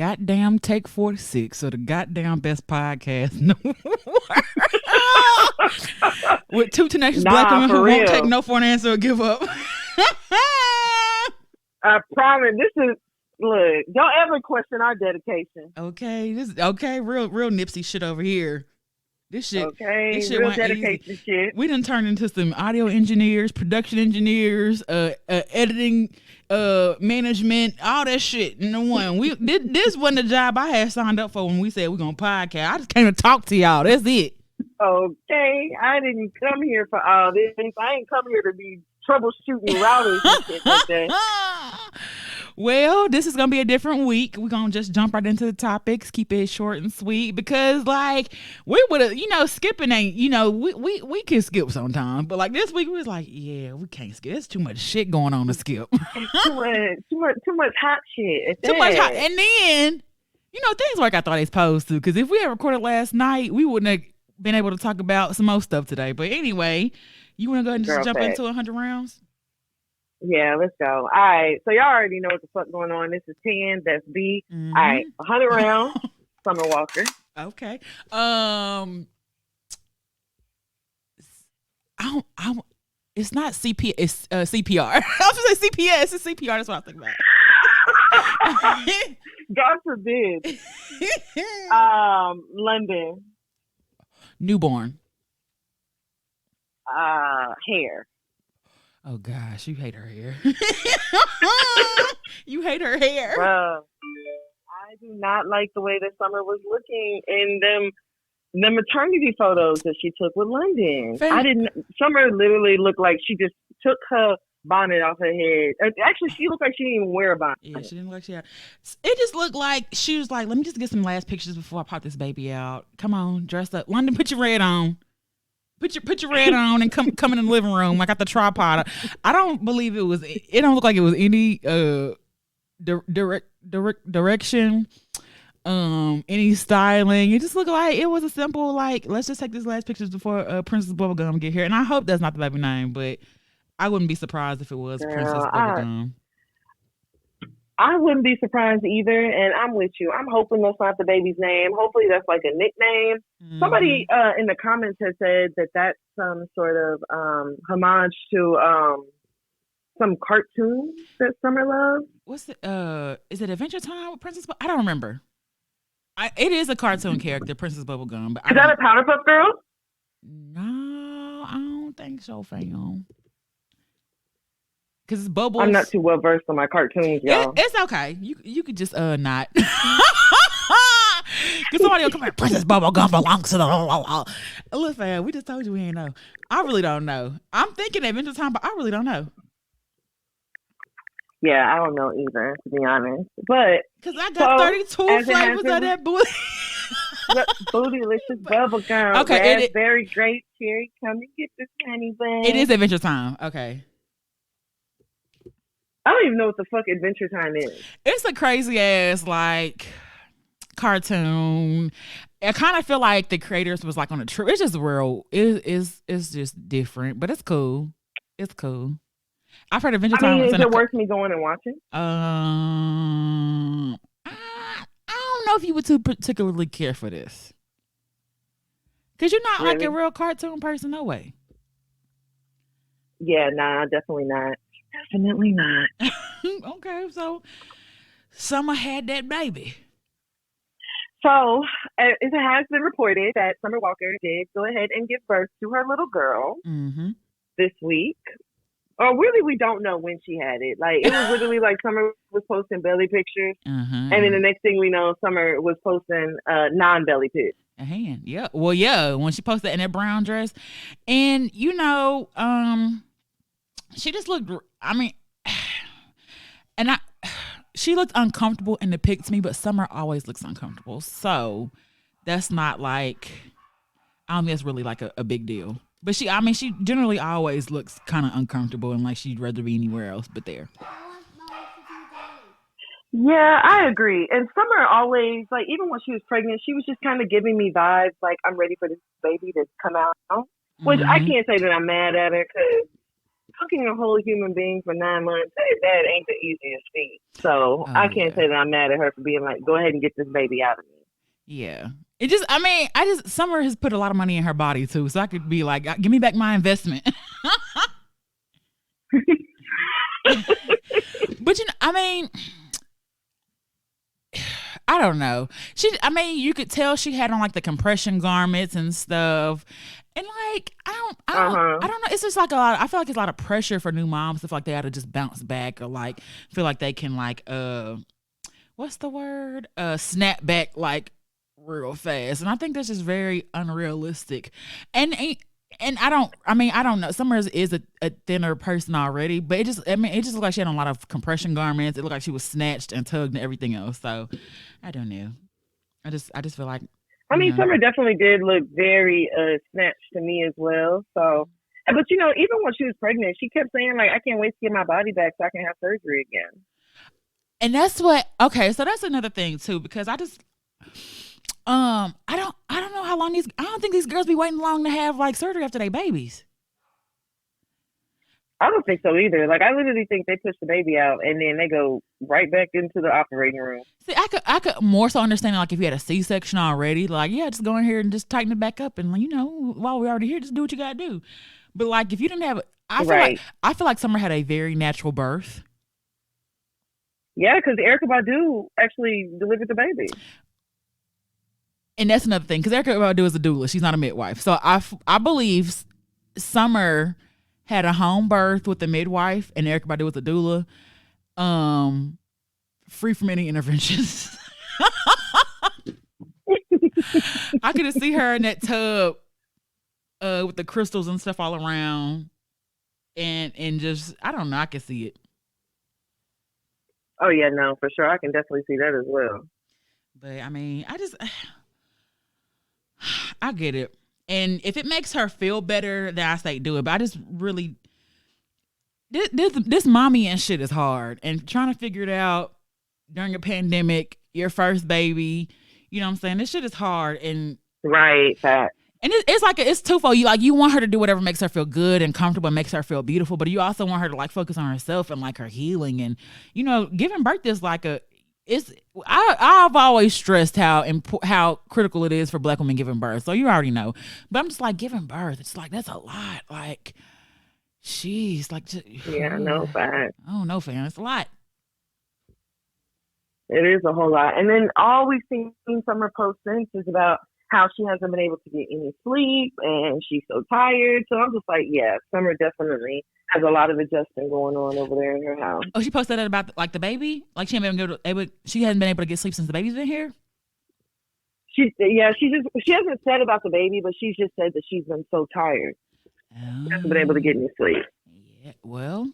goddamn Take 46 or the goddamn best podcast in the world. With two tenacious black women for who real. won't take no for an answer or give up. I promise. Look, don't ever question our dedication. Okay, real Nipsey shit over here. This shit Real went dedication easy. shit. We done turned into some audio engineers, production engineers, editing, management, all that shit in the one. This wasn't the job I had signed up for when we said we're gonna podcast. I just came to talk to y'all. That's it. Okay, I didn't come here for all this. I ain't come here to be troubleshooting routers and shit like that. Well, this is gonna be a different week. We're gonna just jump right into the topics, keep it short and sweet, because like we would have, skipping ain't, we can skip sometimes, but like this week we was like, yeah, we can't skip. There's too much shit going on to skip. too much hot shit. Too much hot, and then things work out the way they're supposed to. Because if we had recorded last night, we wouldn't have been able to talk about some more stuff today. But anyway, you want to go ahead and just jump into 100 rounds? Yeah, let's go. All right. So y'all already know what the fuck going on. This is 10. That's B. Mm-hmm. All right. 100 rounds. Summer Walker. Okay. It's not CP. It's CPR. I was gonna say CPS. It's CPR. That's what I was thinking about. God forbid. London. Newborn. Hair. Oh gosh, you hate her hair. You hate her hair. Bro, I do not like the way that Summer was looking in the maternity photos that she took with London. Summer literally looked like she just took her bonnet off her head. Actually, she looked like she didn't even wear a bonnet. Yeah, she didn't look like she had. It just looked like she was like, let me just get some last pictures before I pop this baby out. Come on, dress up. London, put your red on. Put your red on and come in the living room. I got the tripod. I don't believe it was. It don't look like it was any direction, any styling. It just looked like it was a simple like, let's just take these last pictures before Princess Bubblegum get here. And I hope that's not the baby name, but I wouldn't be surprised if it was Princess Bubblegum. I wouldn't be surprised either, and I'm with you. I'm hoping that's not the baby's name. Hopefully that's like a nickname. Mm-hmm. Somebody in the comments has said that that's some sort of homage to some cartoon that Summer loves. What's it? Is it Adventure Time with Princess? I don't remember. It is a cartoon character, Princess Bubblegum. But is that a Powerpuff Girl? No, I don't think so, fam. Because it's Bubbles. I'm not too well versed on my cartoons, y'all. It's okay. You could just not. Because somebody will come out, Princess Bubblegum belongs to the... Look, fam, we just told you we ain't know. I really don't know. I'm thinking Adventure Time, but I really don't know. Yeah, I don't know either, to be honest. But because I got 32 flavors of that booty. Bootylicious bubblegum. Okay, raspberry, grape, cherry. Come and get this honey bun. It is Adventure Time. Okay. I don't even know what the fuck Adventure Time is. It's a crazy ass like cartoon. I kind of feel like the creators was like on a trip. It's just real. It's just different, but it's cool. It's cool. I've heard Adventure Time. Is it worth me going and watching? I don't know if you would too particularly care for this, because you're not like a real cartoon person, no way. Yeah, nah, definitely not. Definitely not. Okay, so Summer had that baby. So it has been reported that Summer Walker did go ahead and give birth to her little girl this week. Or really, we don't know when she had it. Like, it was literally like Summer was posting belly pictures. And then the next thing we know, Summer was posting non-belly pics. A hand, yeah. Well, yeah, when she posted in that brown dress. And, she just looked, she looked uncomfortable in the pic to me, but Summer always looks uncomfortable. So that's not like, I don't think that's really like a big deal. But she generally always looks kind of uncomfortable and like she'd rather be anywhere else but there. Yeah, I agree. And Summer always, like, even when she was pregnant, she was just kind of giving me vibes like, I'm ready for this baby to come out. Which I can't say that I'm mad at her because cooking a whole human being for 9 months, that ain't the easiest feat. So I can't say that I'm mad at her for being like, go ahead and get this baby out of me. Yeah. Summer has put a lot of money in her body too. So I could be like, give me back my investment. But I don't know. You could tell she had on like the compression garments and stuff. And like, I don't know. It's just like I feel like it's a lot of pressure for new moms to feel like they had to just bounce back or like feel like they can like, what's the word? Snap back like real fast. And I think that's just very unrealistic. And I don't know. Summer is a thinner person already, but it just looked like she had on a lot of compression garments. It looked like she was snatched and tugged and everything else. So I don't know. I just feel like. Summer definitely did look very snatched to me as well. So, but even when she was pregnant, she kept saying like, I can't wait to get my body back so I can have surgery again. And that's so that's another thing too, because I just, I don't know how long I don't think these girls be waiting long to have like surgery after they babies. I don't think so either. Like, I literally think they push the baby out and then they go right back into the operating room. See, I could more so understand like if you had a C-section already, like, yeah, just go in here and just tighten it back up and while we're already here, just do what you gotta do. But like if you didn't have I feel like Summer had a very natural birth. Yeah, because Erykah Badu actually delivered the baby. And that's another thing, because Erykah Badu is a doula. She's not a midwife. So I believe Summer had a home birth with a midwife, and Erykah Badu was a doula, free from any interventions. I could see her in that tub with the crystals and stuff all around, and just, I don't know, I could see it. Oh, yeah, no, for sure. I can definitely see that as well. But, I get it. And if it makes her feel better, then I say do it. But I just really, this mommy and shit is hard. And trying to figure it out during a pandemic, your first baby, you know what I'm saying? This shit is hard. And right, fact. And it's twofold. You want her to do whatever makes her feel good and comfortable and makes her feel beautiful, but you also want her to like focus on herself and like her healing. And giving birth is like I've always stressed how critical it is for Black women giving birth. So you already know. But I'm just like, giving birth, it's like that's a lot. Like, jeez, like yeah, no fact. Oh no, fam, it's a lot. It is a whole lot. And then all we've seen from her post since is about how she hasn't been able to get any sleep and she's so tired. So I'm just like, yeah, Summer definitely has a lot of adjusting going on over there in her house. Oh, she posted that about like the baby? Like she hasn't been able to get sleep since the baby's been here? She hasn't said about the baby, but she's just said that she's been so tired. She hasn't been able to get any sleep. Yeah, well,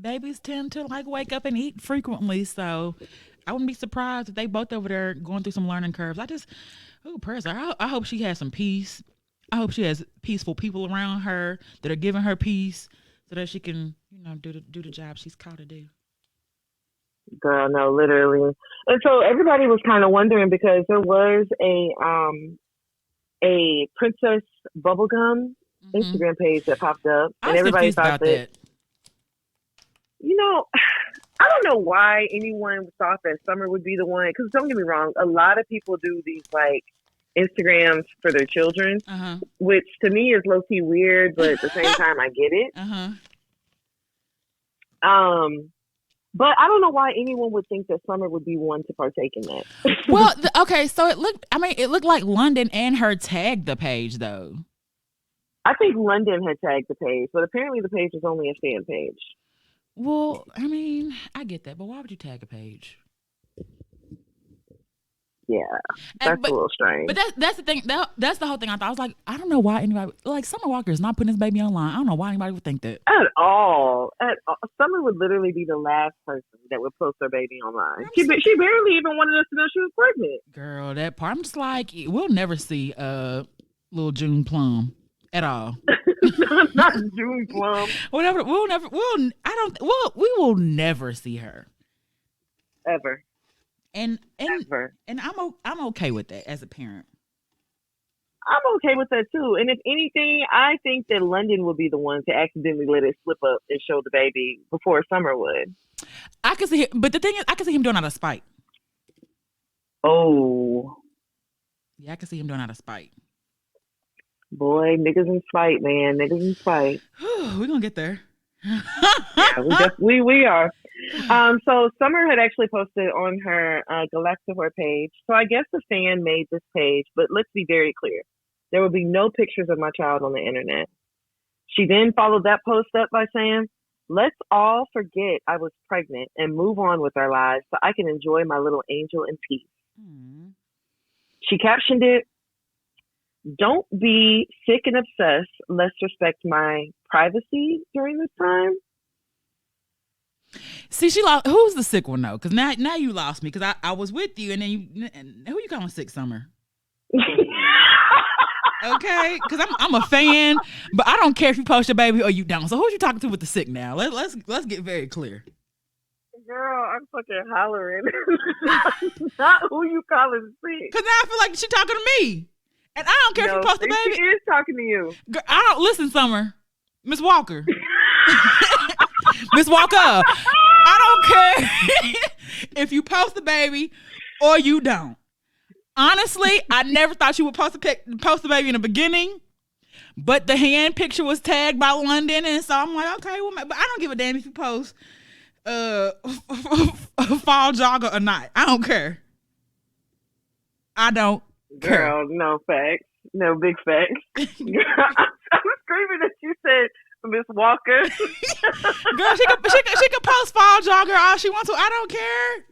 babies tend to like wake up and eat frequently, so I wouldn't be surprised if they both over there going through some learning curves. Prayers. I hope she has some peace. I hope she has peaceful people around her that are giving her peace so that she can, do the job she's called to do. Girl, no, literally. And so everybody was kind of wondering because there was a Princess Bubblegum Instagram page that popped up, and everybody thought that. I don't know why anyone thought that Summer would be the one. Because don't get me wrong, a lot of people do these like Instagrams for their children, which to me is low key weird, but at the same time I get it. But I don't know why anyone would think that Summer would be one to partake in that. Well, okay, so it looked like London and her tagged the page though. I think London had tagged the page, but apparently the page was only a fan page. Well, I get that, but why would you tag a page? Yeah, that's a little strange. But that's the thing. That's the whole thing. I thought, I was like, I don't know why anybody, like Summer Walker is not putting his baby online. I don't know why anybody would think that. At all. Summer would literally be the last person that would post her baby online. She barely even wanted us to know she was pregnant. Girl, that part. I'm just like, we'll never see little June Plum at all. Not June Plum. Whatever. We will never see her. Ever. And Ever. And I'm okay with that as a parent. I'm okay with that too. And if anything, I think that London would be the one to accidentally let it slip up and show the baby before Summer would. I can see him, but the thing is, I can see him doing it out of spite. Oh. Yeah, I can see him doing it out of spite. Boy, niggas in spite, man. Niggas in spite. We're gonna get there. Yeah, we are. So Summer had actually posted on her Galactivore page. So I guess the fan made this page, but let's be very clear. There will be no pictures of my child on the internet. She then followed that post up by saying, let's all forget I was pregnant and move on with our lives so I can enjoy my little angel in peace. She captioned it, don't be sick and obsessed. Let's respect my privacy during this time. See, she lost. Who's the sick one though? Because now you lost me. Because I was with you, and then who you calling sick, Summer? Okay, because I'm a fan, but I don't care if you post your baby or you don't. So who you talking to with the sick now? Let's get very clear. Girl, I'm fucking hollering. Not who you calling sick. Because now I feel like she talking to me. And I don't care if you post the baby. She is talking to you. Girl, I don't listen, Summer. Miss Walker. Miss Walker. I don't care if you post the baby or you don't. Honestly, I never thought you would post the baby in the beginning. But the hand picture was tagged by London, and so I'm like, okay, well, but I don't give a damn if you post a fall jogger or not. I don't care. I don't care. Girl, no facts. No big facts. Girl, I'm screaming that you said Miss Walker. Girl, she could post fall jogger all she wants to. I don't care.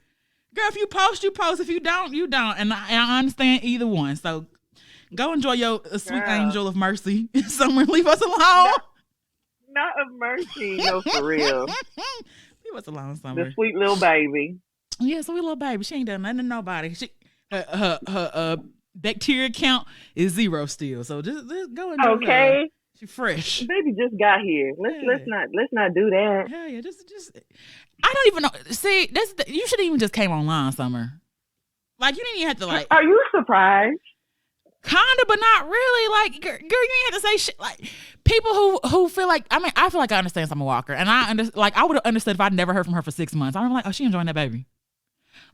Girl, if you post, you post. If you don't, you don't. And I understand either one. So go enjoy your sweet angel of mercy. Summer, leave us alone. Not of mercy. No, for real. Leave us alone, Summer. The sweet little baby. Yeah, sweet little baby. She ain't done nothing to nobody. Her bacteria count is 0 still. So just go enjoy. Okay. Her. She fresh. Baby just got here. Let's not do that. Hell yeah, just I don't even know. See, you should have even just came online, Summer. Like you didn't even have to like. Are you surprised? Kinda, but not really. Like, girl, you ain't have to say shit. Like, people who feel like, I mean, I feel like I understand Summer Walker, and I would have understood if I'd never heard from her for 6 months. I'm like, oh, she enjoying that baby.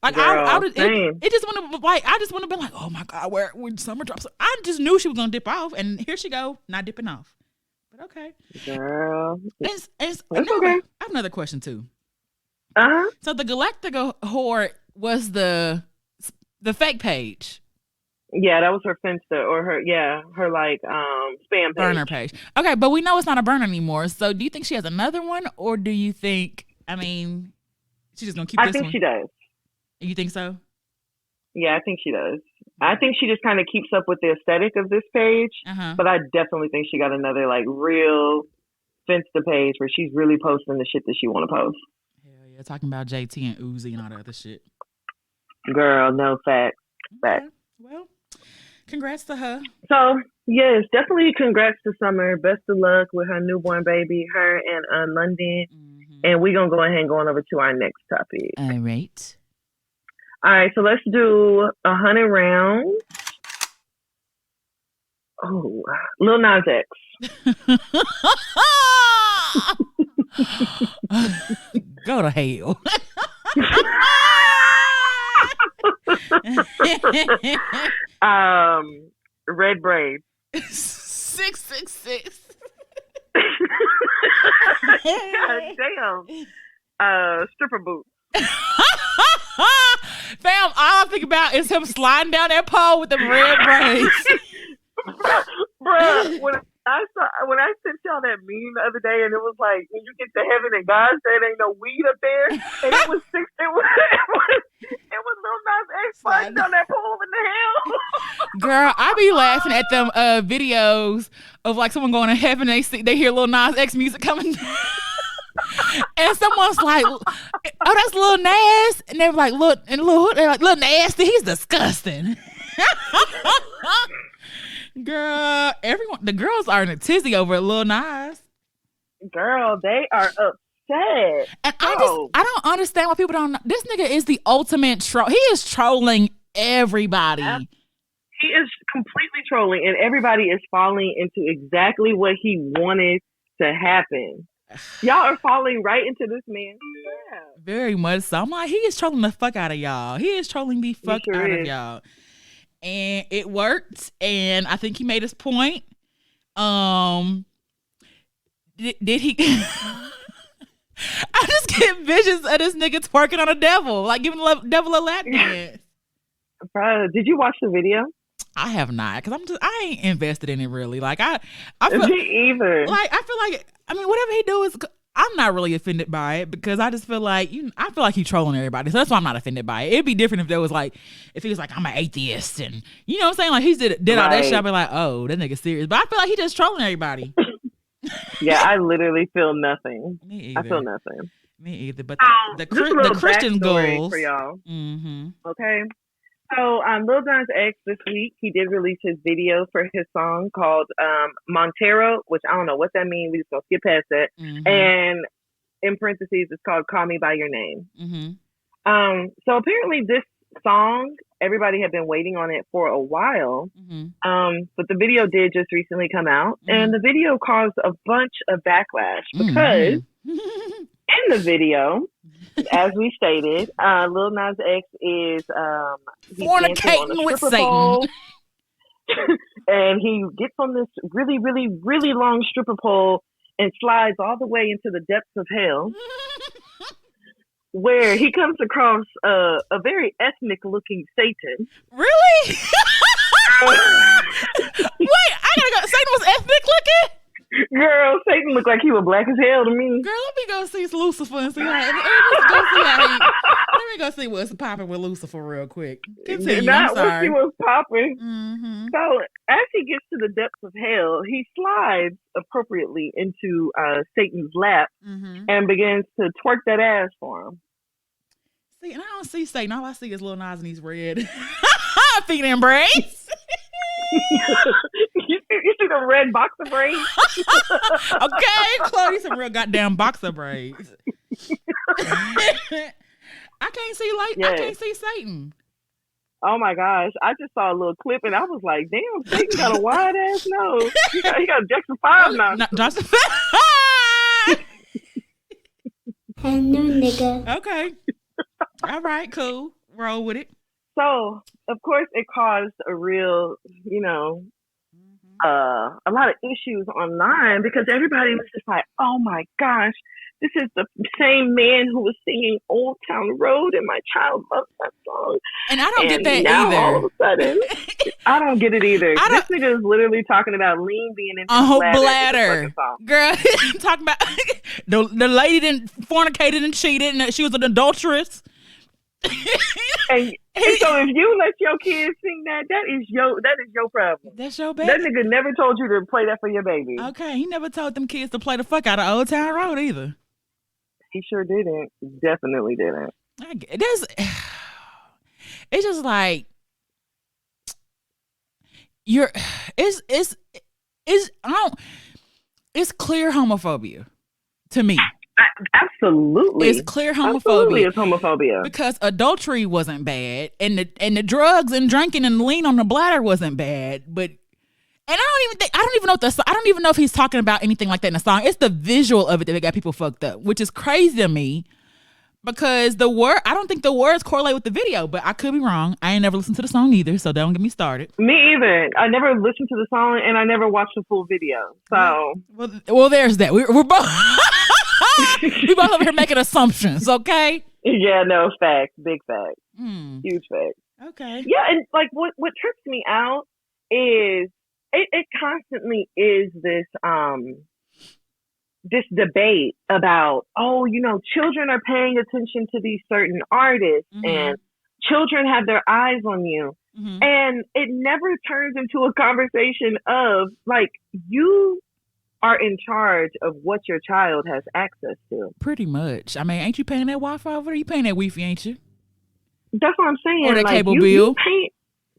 Like, girl, it just wouldn't have, like, I just wouldn't have been like, oh my God, when Summer drops, I just knew she was gonna dip off, and here she go, not dipping off. But okay, girl, it's okay. I have another question too. So the Galactica whore was the fake page. Yeah, that was her Finsta or her like spam page. Burner page. Okay, but we know it's not a burner anymore. So do you think she has another one, or do you think? I mean, she's just gonna keep. I think she does. You think so? Yeah, I think she does. I think she just kind of keeps up with the aesthetic of this page, but I definitely think she got another like real Finsta page where she's really posting the shit that she want to post. Hell yeah, talking about JT and Uzi and all that other shit. Girl, no facts. Facts. Well, congrats to her. So, yes, definitely congrats to Summer. Best of luck with her newborn baby, her and London. And we're going to go ahead and go on over to our next topic. All right. All right, so let's do 100 rounds. Oh, Lil Nas X. Go to hell. Red braids. 666. God damn. Stripper boots. Fam, all I think about is him sliding down that pole with the red braids. Bruh, when I sent y'all that meme the other day, and it was like when you get to heaven and God said ain't no weed up there, and it was Lil Nas X sliding down that pole in the hell. Girl, I be laughing at them videos of like someone going to heaven, they hear Lil Nas X music coming. And someone's like, oh, that's Lil Nas. And they're like, they're like, Lil Nasty, he's disgusting. Girl, the girls are in a tizzy over Lil Nas. Girl, they are upset. And I don't understand why people don't know. This nigga is the ultimate troll. He is trolling everybody. He is completely trolling, and everybody is falling into exactly what he wanted to happen. Y'all are falling right into this man's trap. Very much so. I'm like, he is trolling the fuck out of y'all. He is trolling the fuck out of y'all. And it worked. And I think he made his point. Did he? I just get visions of this nigga twerking on a devil, like giving the devil a lap dance. Bro, did you watch the video? I have not, because I ain't invested in it really. Like I feel, me either. Like I feel like, I mean, whatever he do is, I'm not really offended by it, because I just feel like I feel like he's trolling everybody, so that's why I'm not offended by it. It'd be different if there was like, if he was like, I'm an atheist, and you know what I'm saying, like he did all that shit. I'd be like, oh, that nigga serious. But I feel like he just trolling everybody. Yeah, I literally feel nothing. Me either. I feel nothing. Me either. But the Christian goals for y'all. Mm-hmm. Okay. So Lil Nas X this week, he did release his video for his song called Montero, which I don't know what that means. We just gonna skip past that. Mm-hmm. And in parentheses, it's called Call Me By Your Name. Mm-hmm. So apparently this song, everybody had been waiting on it for a while. Mm-hmm. But the video did just recently come out. Mm-hmm. And the video caused a bunch of backlash because in the video, as we stated, Lil Nas X is fornicating with Satan. And he gets on this really, really, really long stripper pole and slides all the way into the depths of hell, where he comes across a very ethnic-looking Satan. Really? Wait, I gotta go. Satan was ethnic-looking? Girl, Satan looked like he was black as hell to me. Girl, let me go see Lucifer and see how. Let me go see what's popping with Lucifer real quick. Continue. Not what he was popping. Mm-hmm. So as he gets to the depths of hell, he slides appropriately into Satan's lap and begins to twerk that ass for him. See, and I don't see Satan. All I see is Lil Nas and he's red. Feet and braids. You see the red boxer braids? Okay, Chloe, some real goddamn boxer braids. I can't see Satan. Oh my gosh, I just saw a little clip and I was like, damn, Satan got a wide ass nose. He got a Jackson 5 now. Jackson 5. Hello, nigga. Okay. All right, cool. Roll with it. So, of course, it caused a real, a lot of issues online because everybody was just like, oh my gosh, this is the same man who was singing Old Town Road and my child loves that song. And I don't get that either. All of a sudden, I don't get it either. This nigga is literally talking about lean being in his bladder. Girl, talking about the lady didn't fornicated and cheated and she was an adulteress. and so if you let your kids sing that is your problem. That's your baby. That nigga never told you to play that for your baby. Okay, he never told them kids to play the fuck out of Old Town Road either. He sure didn't. Definitely didn't. It's just like it's clear homophobia to me. Absolutely. It's clear homophobia. Absolutely, it's homophobia. Because adultery wasn't bad, and the drugs and drinking and lean on the bladder wasn't bad, but I don't even know if he's talking about anything like that in the song. It's the visual of it that got people fucked up, which is crazy to me. Because I don't think the words correlate with the video, but I could be wrong. I ain't never listened to the song either, so don't get me started. Me either. I never listened to the song, and I never watched the full video. So, well, there's that. We're both we both over here making assumptions, okay? Yeah, no, fact, big fact, huge fact. Okay. Yeah, and like what trips me out is it constantly is this debate about, children are paying attention to these certain artists and children have their eyes on you. Mm-hmm. And it never turns into a conversation of like, you are in charge of what your child has access to. Pretty much. I mean, ain't you paying that Wi-Fi over there? You paying that Wi-Fi, ain't you? That's what I'm saying. Or that cable bill.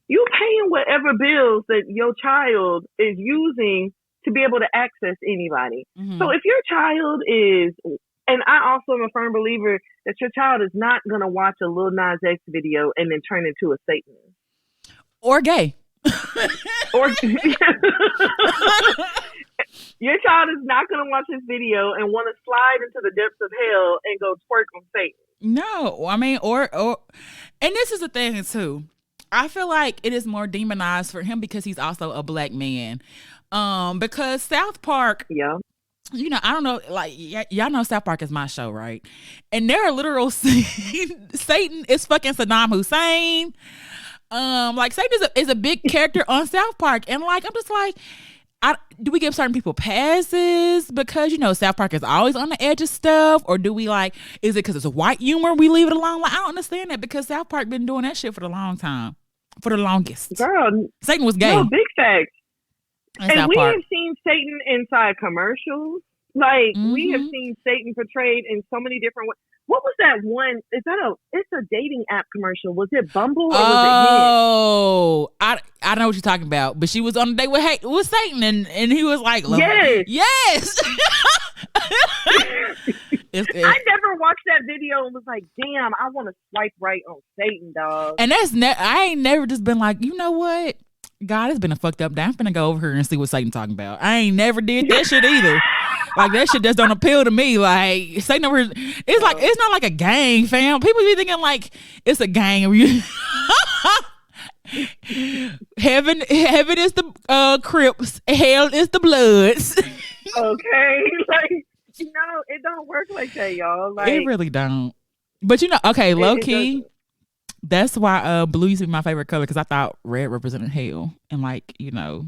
You paying whatever bills that your child is using to be able to access anybody. Mm-hmm. So if your child is, and I also am a firm believer that your child is not going to watch a Lil Nas X video and then turn into a Satanist. Or gay. Or your child is not going to watch this video and want to slide into the depths of hell and go twerk on Satan. No, I mean, or, and this is the thing too. I feel like it is more demonized for him because he's also a black man. Because South Park, yeah, you know, I don't know, like y'all know South Park is my show, right? And there are literal Satan is fucking Saddam Hussein. Like Satan is a big character on South Park, and like I'm just like, do we give certain people passes because you know South Park is always on the edge of stuff, or do we like? Is it because it's a white humor we leave it alone? Like I don't understand that because South Park been doing that shit for the long time, for the longest. Girl, Satan was gay. No, big facts. And we Park. have seen Satan inside commercials. Like we have seen Satan portrayed in so many different ways. What was that one? It's a dating app commercial. Was it Bumble or was it Hinge? I know what you're talking about. But she was on a date with Satan and he was like, yes. I never watched that video and was like, damn, I want to swipe right on Satan, dog. And I ain't never just been like, you know what? God, it's been a fucked up day. I'm finna go over here and see what Satan talking about. I ain't never did that shit either. Like that shit just don't appeal to me. Like Satan over here, it's like it's not like a gang, fam. People be thinking like it's a gang. Heaven is the Crips. Hell is the Bloods. Okay, like no, it don't work like that, y'all. Like it really don't. But you know, okay, low key. That's why blue used to be my favorite color because I thought red represented hell and like, you know,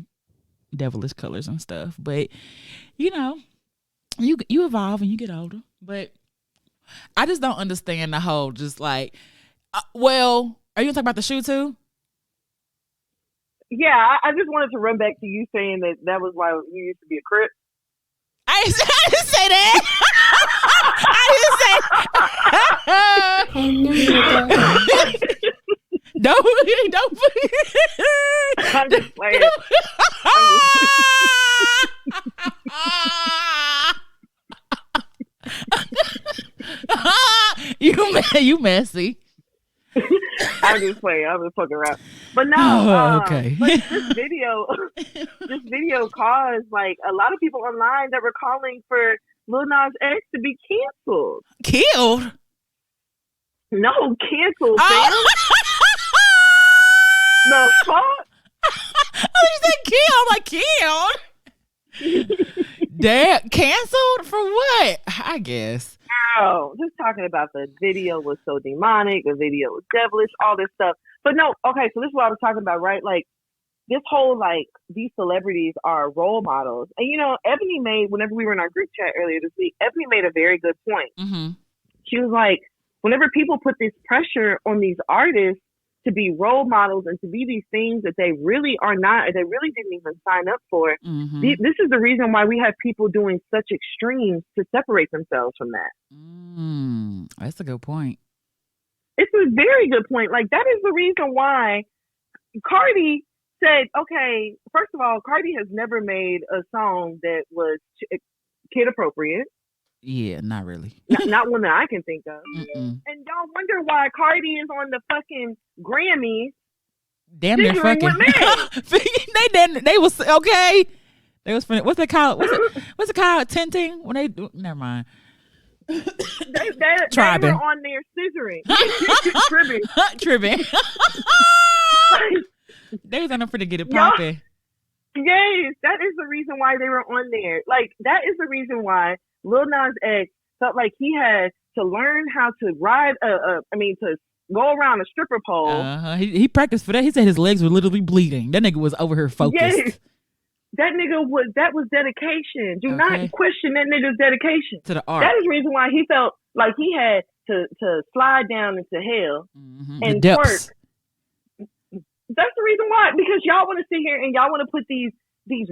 devilish colors and stuff. But, you know, you evolve and you get older. But I just don't understand the whole just like, well, are you going to talk about the shoe too? Yeah, I just wanted to run back to you saying that was why you used to be a Crip. I didn't say that. Don't. I'm just playing. You messy. I'm just playing. I'm just fucking around. But no, okay. But this video caused like a lot of people online that were calling for Lil Nas X to be canceled. Killed? No, canceled, fam. The fuck? You said killed. I'm like, killed? Damn, canceled? For what? I guess. No, just talking about the video was so demonic, the video was devilish, all this stuff. But no, okay, so this is what I was talking about, right? Like, this whole, like, these celebrities are role models. And, you know, Ebony made, whenever we were in our group chat earlier this week, Ebony made a very good point. Mm-hmm. She was like, whenever people put this pressure on these artists to be role models and to be these things that they really are not, or they really didn't even sign up for, this is the reason why we have people doing such extremes to separate themselves from that. That's a good point. It's a very good point. Like, that is the reason why Cardi said, okay, first of all, Cardi has never made a song that was kid appropriate. Yeah, not really. Not one that I can think of. And y'all wonder why Cardi is on the fucking Grammys. Damn near fucking. They was okay. They was funny. What's it called? What's it called? Tinting? When they do, never mind. They were on there scissoring. Tripping. They was on there for to get it popping. Yes, that is the reason why they were on there. Like, that is the reason why Lil Nas X felt like he had to learn how to ride to go around a stripper pole. He practiced for that. He said his legs were literally bleeding. That nigga was over here focused. Yes. That was dedication. Do not question that nigga's dedication to the art. That is the reason why he felt like he had to slide down into hell and twerk. That's the reason why, because y'all want to sit here and y'all want to put these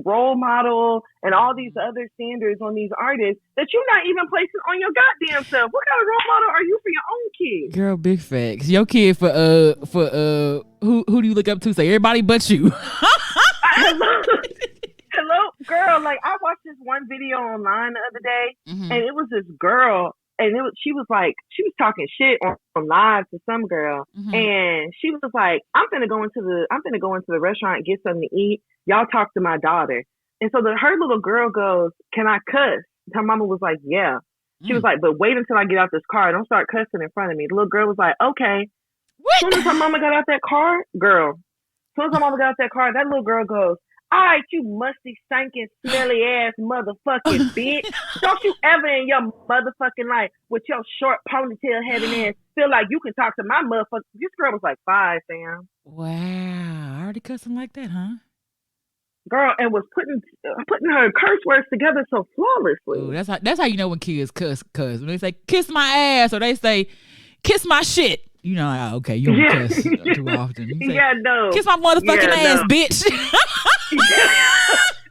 role model and all these other standards on these artists that you're not even placing on your goddamn self. What kind of role model are you for your own kid? Girl, big facts. Your kid for who do you look up to? Say everybody but you. Hello, girl. Like, I watched this one video online the other day, and it was this girl and she was talking shit on live to some girl, and she was like, I'm gonna go into the restaurant and get something to eat. Y'all talk to my daughter. And so her little girl goes, can I cuss? Her mama was like, yeah. She was like, but wait until I get out this car. Don't start cussing in front of me. The little girl was like, okay. As soon as her mama got out that car, that little girl goes, all right, you musty, stinking, smelly ass motherfucking bitch. Don't you ever in your motherfucking life with your short ponytail having ass feel like you can talk to my motherfucker. This girl was like 5, fam. Wow. Already cussing like that, huh? Girl, and was putting her curse words together so flawlessly. Ooh, that's how you know when kids cuss. Cause when they say kiss my ass or they say kiss my shit, you know, okay, you don't cuss too often. You say, no. Kiss my motherfucking ass, bitch.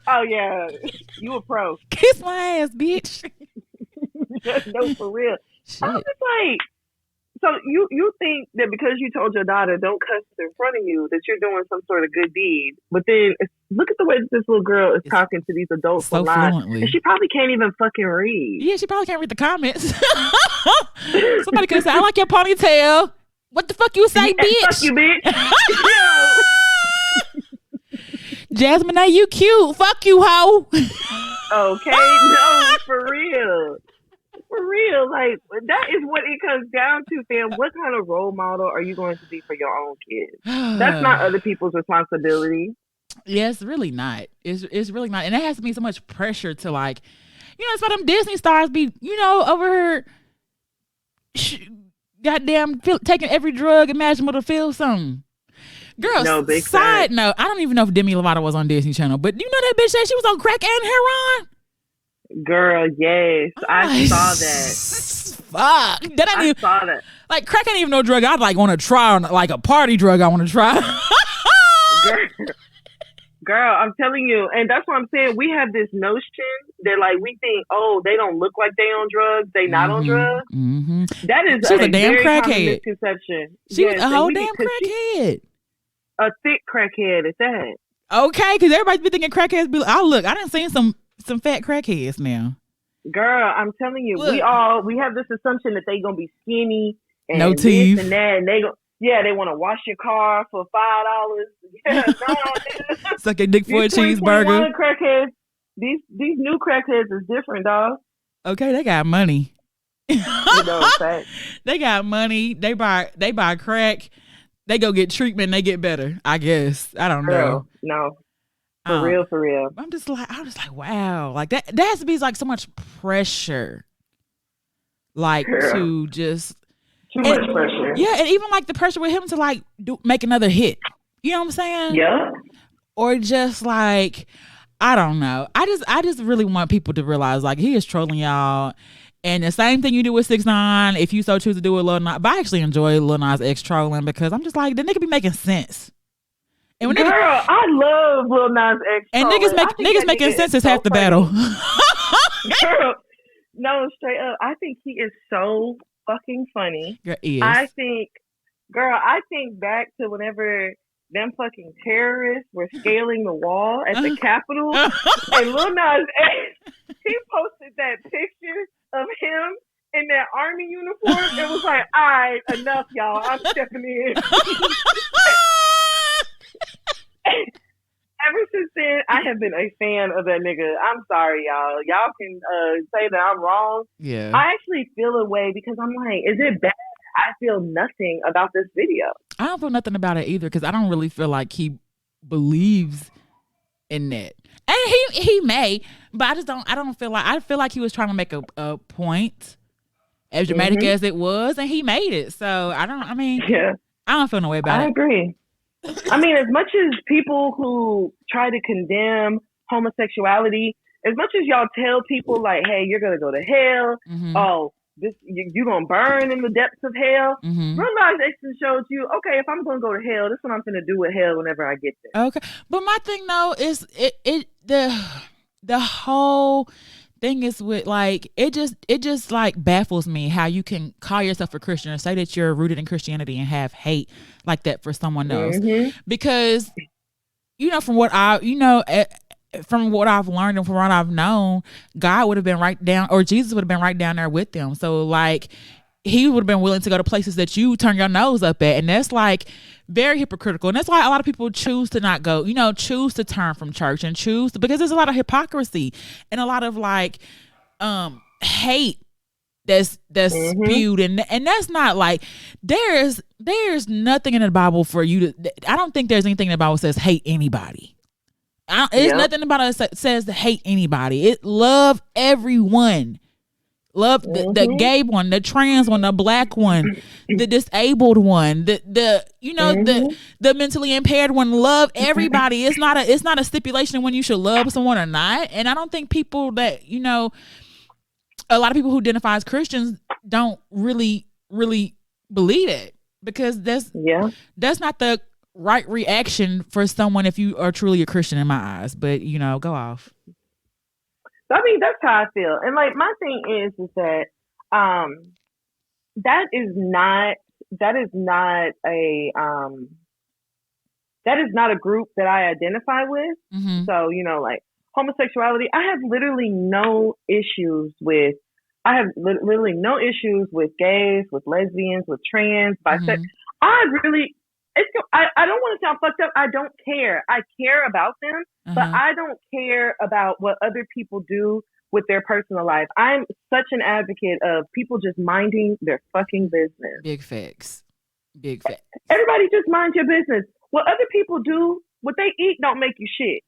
Oh yeah, you a pro. Kiss my ass, bitch. No, for real. Shit. I was just like, so you think that because you told your daughter don't cuss in front of you that you're doing some sort of good deed, but then look at the way that this little girl is talking to these adults so fluently, and she probably can't even fucking read. Yeah, she probably can't read the comments. Somebody could say, "I like your ponytail." What the fuck you say, bitch? Fuck you, bitch. Jasmine, now you cute. Fuck you, hoe. Okay, no, for real. For real, like that is what it comes down to, fam. What kind of role model are you going to be for your own kids? That's not other people's responsibility. Yeah, it's really not. It's really not, and it has to be so much pressure to like, it's why them Disney stars be, over here, goddamn, taking every drug imaginable to feel something. Girl, no, side note, I don't even know if Demi Lovato was on Disney Channel, but you know that bitch said she was on crack and heroin? Girl, yes. I saw that. Fuck. I saw that. Like, crack ain't even no drug I'd like want to try on, like a party drug I want to try. Girl, I'm telling you, and that's what I'm saying. We have this notion that like we think, oh, they don't look like they on drugs, they not on drugs. Mm-hmm. That is a damn very crackhead. Common misconception. She was a whole damn crackhead. A thick crackhead at that. Okay, because everybody be thinking crackheads be like, oh look, I done seen some fat crackheads now. Girl, I'm telling you, look. we have this assumption that they gonna be skinny and no teeth and that, and they want to wash your car for $5. Yeah, no, suck a dick for a cheeseburger. Crackheads, these new crackheads is different, dog. Okay, they got money. Fact. They got money. They buy crack. They go get treatment and they get better, I guess. I don't know. No. For real. I'm just like, wow. Like that has to be like so much pressure. Like to just too much pressure. Yeah, and even like the pressure with him to like make another hit. You know what I'm saying? Yeah. Or just like, I don't know. I just really want people to realize like he is trolling y'all. And the same thing you do with 6ix9ine, if you so choose to do with Lil Nas. But I actually enjoy Lil Nas X trolling because I'm just like, the nigga be making sense. And when I love Lil Nas X and niggas making sense is half the battle. Girl, no, straight up. I think he is so fucking funny. Girl, is. I think back to whenever them fucking terrorists were scaling the wall at the Capitol, and Lil Nas X, he posted that picture of him in that army uniform. It was like, all right, enough, y'all. I'm stepping in. Ever since then, I have been a fan of that nigga. I'm sorry, y'all. Y'all can say that I'm wrong. Yeah. I actually feel a way because I'm like, is it bad? I feel nothing about this video. I don't feel nothing about it either because I don't really feel like he believes in that. And he may, but I feel like he was trying to make a point, as dramatic as it was, and he made it. So I don't feel no way about it. I agree. I mean, as much as people who try to condemn homosexuality, as much as y'all tell people like, hey, you're gonna go to hell, oh, you're gonna burn in the depths of hell. Realize X showed you, okay, if I'm gonna go to hell, this is what I'm gonna do with hell whenever I get there. Okay, but my thing though is the whole thing is with like it just like baffles me how you can call yourself a Christian and say that you're rooted in Christianity and have hate like that for someone else because from what from what I've learned and from what I've known, God would have been right down, or Jesus would have been right down there with them. So like, he would have been willing to go to places that you turn your nose up at. And that's like very hypocritical. And that's why a lot of people choose to not go, choose to turn from church and because there's a lot of hypocrisy and a lot of like hate that's spewed. And that's not like, there's nothing in the Bible for you to, I don't think there's anything in the Bible that says hate anybody. There's nothing about it that says to hate anybody. It love everyone. Love the gay one, the trans one, the black one, the disabled one, the mentally impaired one. Love everybody. It's not a stipulation when you should love someone or not. And I don't think people that a lot of people who identify as Christians don't really believe it, because that's not the right reaction for someone if you are truly a Christian in my eyes. But go off. I mean, that's how I feel. And like, my thing is that that is not a group that I identify with. Mm-hmm. So, like homosexuality, I have literally no issues with gays, with lesbians, with trans, bisexual. Mm-hmm. I don't want to sound fucked up. I don't care. I care about them, but I don't care about what other people do with their personal life. I'm such an advocate of people just minding their fucking business. Big facts. Everybody just mind your business. What other people do, what they eat don't make you shit.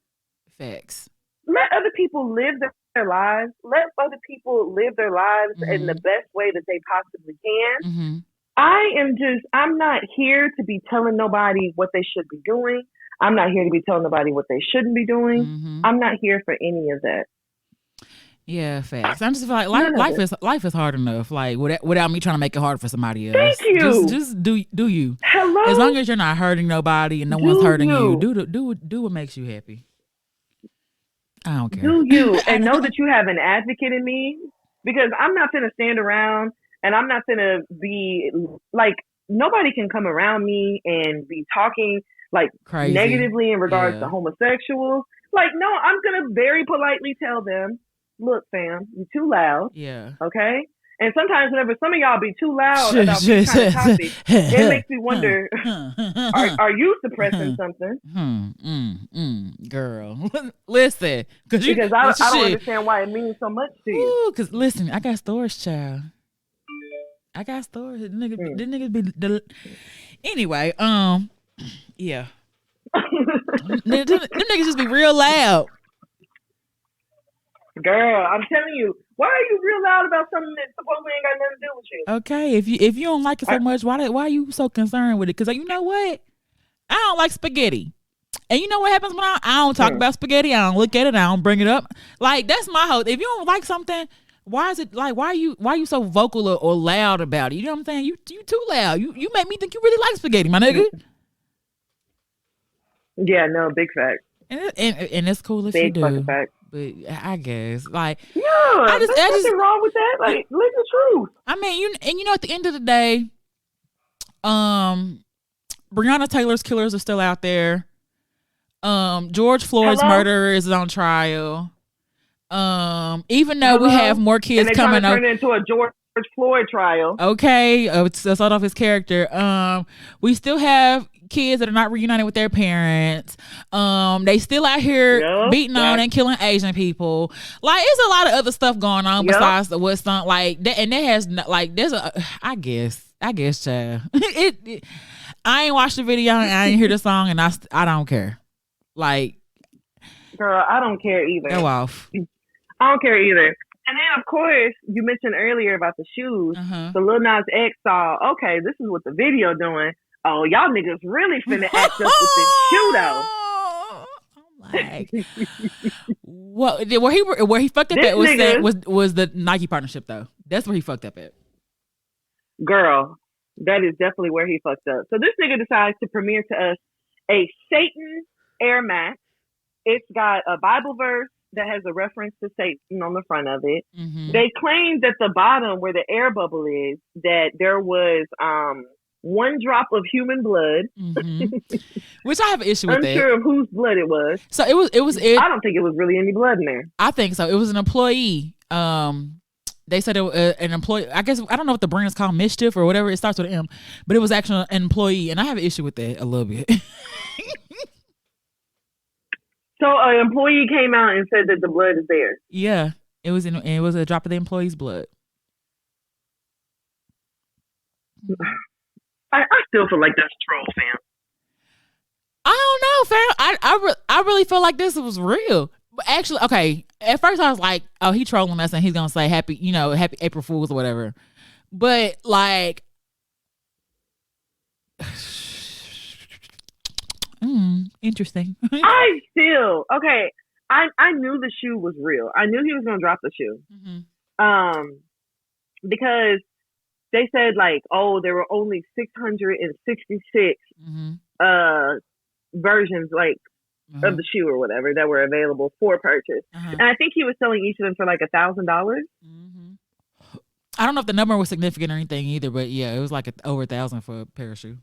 Facts. Let other people live their lives. Let other people live their lives in the best way that they possibly can. Mm-hmm. I'm not here to be telling nobody what they should be doing. I'm not here to be telling nobody what they shouldn't be doing. Mm-hmm. I'm not here for any of that. Yeah, facts. I'm just like life is hard enough. Like without me trying to make it hard for somebody else. Thank you. Just do you. Hello. As long as you're not hurting nobody and no one's hurting you, do what makes you happy. I don't care. Do you and know that you have an advocate in me, because I'm not gonna stand around. And I'm not going to be like, nobody can come around me and be talking like crazy, negatively in regards to homosexuals. Like, no, I'm going to very politely tell them, look, fam, you're too loud. Yeah. Okay. And sometimes whenever some of y'all be too loud about this kind of topic, it makes me wonder, are you suppressing something? Girl, listen. Because I don't understand why it means so much to you. Because listen, I got stories, child. I got stories. The niggas be anyway. Yeah. Them niggas just be real loud. Girl, I'm telling you, why are you real loud about something that supposedly ain't got nothing to do with you? Okay, if you don't like it so much, why are you so concerned with it? Because you know what, I don't like spaghetti, and you know what happens when I don't talk about spaghetti. I don't look at it. I don't bring it up. Like, that's my whole. If you don't like something, why is it like? Why are you so vocal or loud about it? You know what I'm saying? You too loud. You make me think you really like spaghetti, my nigga. Yeah, no, big fact. And it's cool if big you do. Fact. But I guess like there's nothing wrong with that. Like, live the truth. I mean, at the end of the day, Breonna Taylor's killers are still out there. George Floyd's murderer is on trial. Even though we have more kids coming up, turn it into a George Floyd trial. Okay, to start off his character. We still have kids that are not reunited with their parents. They still out here beating on and killing Asian people. Like, it's a lot of other stuff going on besides what's on like that, and that has like there's a I guess child. I ain't watched the video and I ain't hear the song, and I don't care. Like, girl, I don't care either. Go off. I don't care either. And then, of course, you mentioned earlier about the shoes. The Lil Nas X saw, okay, this is what the video doing. Oh, y'all niggas really finna act up with this shoe, though. Like, well, where he fucked up at was the Nike partnership, though. That's where he fucked up at. Girl, that is definitely where he fucked up. So this nigga decides to premiere to us a Satan Air Max. It's got a Bible verse that has a reference to Satan on the front of it. Mm-hmm. They claim that the bottom where the air bubble is, that there was one drop of human blood, which I have an issue with. Unsure of whose blood it was. So it was. I don't think it was really any blood in there. I think so. It was an employee. They said it was an employee. I guess I don't know what the brand is called, Mischief or whatever. It starts with an M, but it was actually an employee, and I have an issue with that a little bit. So an employee came out and said that the blood is there. Yeah, it was a drop of the employee's blood. I still feel like that's troll, fam. I don't know, fam. I really feel like this was real. But actually, okay. At first, I was like, "Oh, he trolling us, and he's gonna say happy April Fools or whatever." But like, interesting. I knew the shoe was real. I knew he was gonna drop the shoe. Because they said like, oh, there were only 666 versions like of the shoe or whatever that were available for purchase, and I think he was selling each of them for like $1,000. I don't know if the number was significant or anything either, but yeah, it was like over 1,000 for a pair of shoes,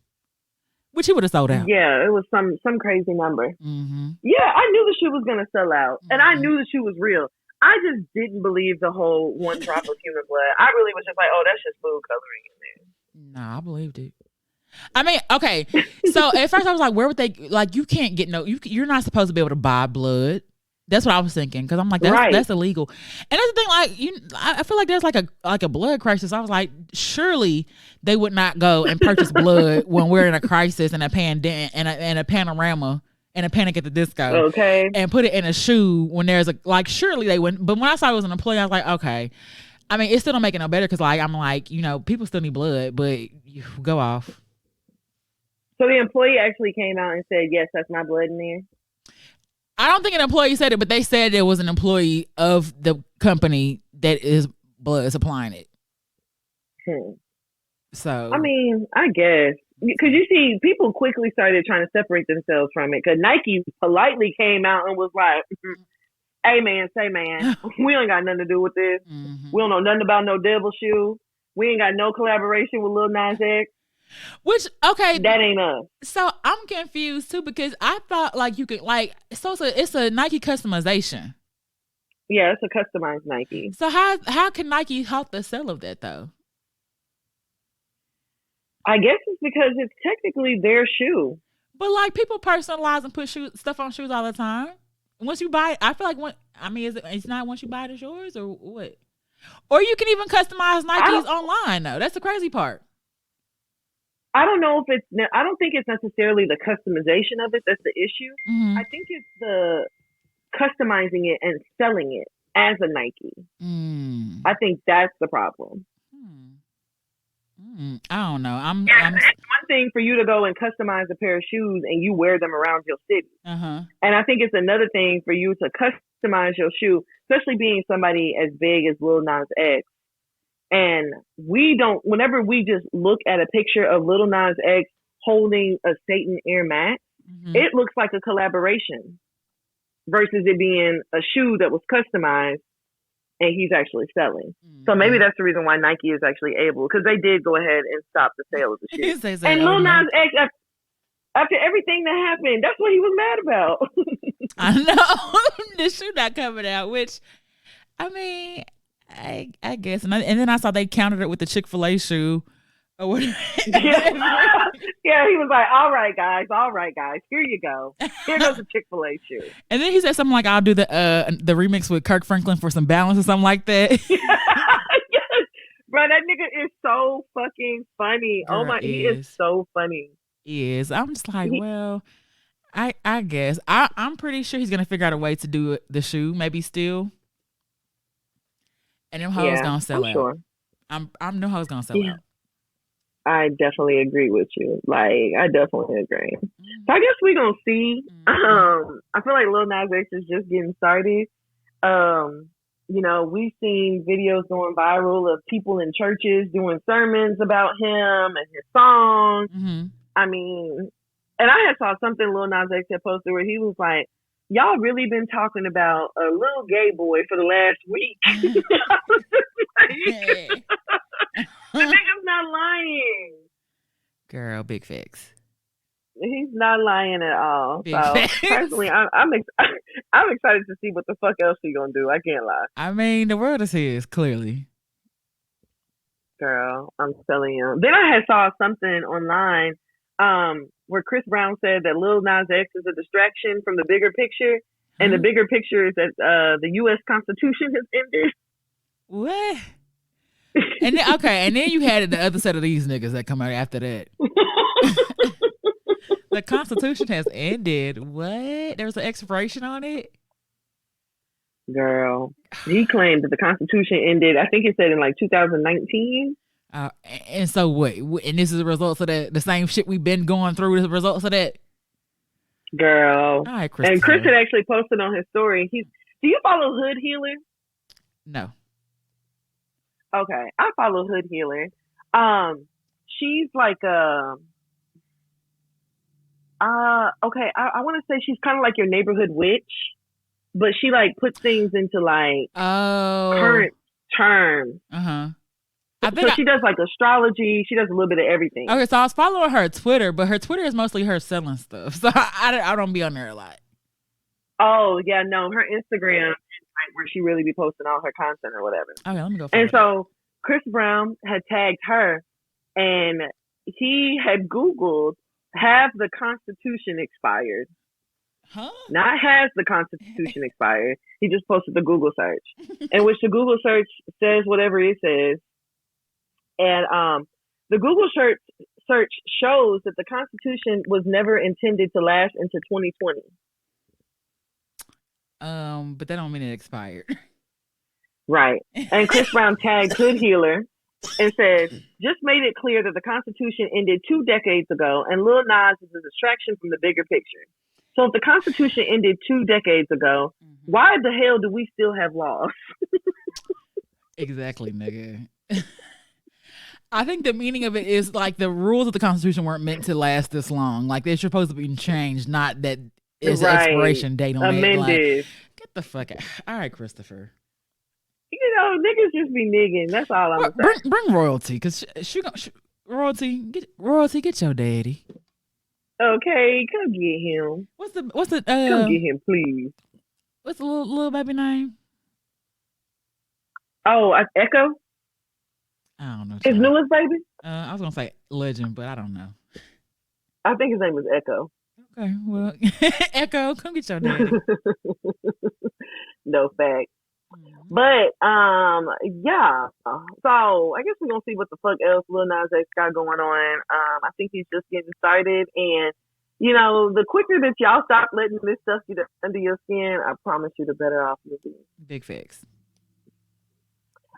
which he would have sold out. Yeah, it was some crazy number. Yeah, I knew the shoe was gonna sell out, and I knew the shoe was real. I just didn't believe the whole one drop of human blood. I really was just like, oh, that's just food coloring in there. Nah, I believed it. I mean, okay. So at first I was like, where would they, like, you can't get you're not supposed to be able to buy blood. That's what I was thinking. Because I'm like, that's illegal. And that's the thing, like, I feel like there's like a blood crisis. I was like, surely they would not go and purchase blood when we're in a crisis and a pandemic and a panorama and a Panic at the Disco. Okay. And put it in a shoe when there's surely they wouldn't. But when I saw it was an employee, I was like, okay. I mean, it still don't make it no better because like, I'm like, people still need blood, but you go off. So the employee actually came out and said, yes, that's my blood in there? I don't think an employee said it, but they said there was an employee of the company that is blood supplying it. So. I mean, I guess. Because you see, people quickly started trying to separate themselves from it. Because Nike politely came out and was like, hey, man, we ain't got nothing to do with this. We don't know nothing about no devil shoe. We ain't got no collaboration with Lil Nas X. Which, okay, that ain't us. So I'm confused too because I thought like you could it's a Nike customization. Yeah, it's a customized Nike. So how can Nike help the sale of that though? I guess it's because it's technically their shoe. But like people personalize and put stuff on shoes all the time. Once you buy it, I feel like it's not once you buy it, it's yours or what? Or you can even customize Nikes online though. That's the crazy part. I don't know if I don't think it's necessarily the customization of it that's the issue. I think it's the customizing it and selling it as a Nike. I think that's the problem. I don't know. It's one thing for you to go and customize a pair of shoes and you wear them around your city. And I think it's another thing for you to customize your shoe, especially being somebody as big as Lil Nas X. And whenever we just look at a picture of Lil Nas X holding a Satan Air Max, it looks like a collaboration versus it being a shoe that was customized and he's actually selling. So maybe that's the reason why Nike is actually able, because they did go ahead and stop the sale of the shoe. And Lil Nas X, after everything that happened, that's what he was mad about. I know. The shoe not coming out, which, I mean, I guess. And then I saw they countered it with the Chick-fil-A shoe. Or whatever. Yeah, he was like, all right, guys, here you go. Here goes a Chick-fil-A shoe. And then he said something like, I'll do the remix with Kirk Franklin for some balance or something like that. Yes. Bro, that nigga is so fucking funny. Girl, he is so funny. He is. I'm just like, well, I guess. I'm pretty sure he's going to figure out a way to do the shoe, maybe still. And them hoes gonna sell out. Sure. I know hoes gonna sell out. I definitely agree with you. I definitely agree. So I guess we're gonna see. I feel like Lil Nas X is just getting started. We've seen videos going viral of people in churches doing sermons about him and his songs. I mean, and I had saw something Lil Nas X had posted where he was like, y'all really been talking about a little gay boy for the last week. The nigga's not lying. Girl, big facts. He's not lying at all. Big so facts. personally, I'm excited to see what the fuck else he gonna do. I can't lie. I mean, the world is his, clearly. Girl, I'm telling you. Then I had saw something online where Chris Brown said that Lil Nas X is a distraction from the bigger picture, and the bigger picture is that the U.S. Constitution has ended. What? And then you had the other set of these niggas that come out after that. The Constitution has ended. What? There was an expiration on it? Girl, he claimed that the Constitution ended, I think it said in like 2019. And so what? And this is the results of that, the same shit we've been going through, the results of that? Girl. All right, and Chris had actually posted on his story. Do you follow Hood Healer? No. Okay, I follow Hood Healer. She's like okay, I want to say she's kind of like your neighborhood witch, but she like puts things into like current terms. So she does like astrology. She does a little bit of everything. Okay, so I was following her Twitter, but her Twitter is mostly her selling stuff. So I don't be on there a lot. Oh yeah, no, her Instagram is like where she really be posting all her content or whatever. Okay, let me go. And so Chris Brown had tagged her, and he had Googled, have the Constitution expired? Huh? Not has the Constitution expired. He just posted the Google search, in which the Google search says whatever it says. And the Google search shows that the Constitution was never intended to last into 2020. But that don't mean it expired. Right. And Chris Brown tagged Hood Healer and said, just made it clear that the Constitution ended 2 decades ago, and Lil Nas is a distraction from the bigger picture. So if the Constitution ended 2 decades ago, why the hell do we still have laws? Exactly, nigga. I think the meaning of it is like the rules of the Constitution weren't meant to last this long. Like they're supposed to be changed, not that it's an expiration date on it. Like, get the fuck out. All right, Christopher. You know, niggas just be nigging. That's all I'm saying. Bring royalty, cause royalty get your daddy. Okay, come get him. What's the come get him, please. What's the little baby name? Oh, Echo. I don't know. His newest baby? I was gonna say Legend, but I don't know. I think his name is Echo. Okay, well, Echo, come get your daddy. No fact. But yeah. So I guess we're gonna see what the fuck else Lil Nas X got going on. I think he's just getting started, and you know, the quicker that y'all stop letting this stuff get under your skin, I promise you, the better off you'll be. Big facts.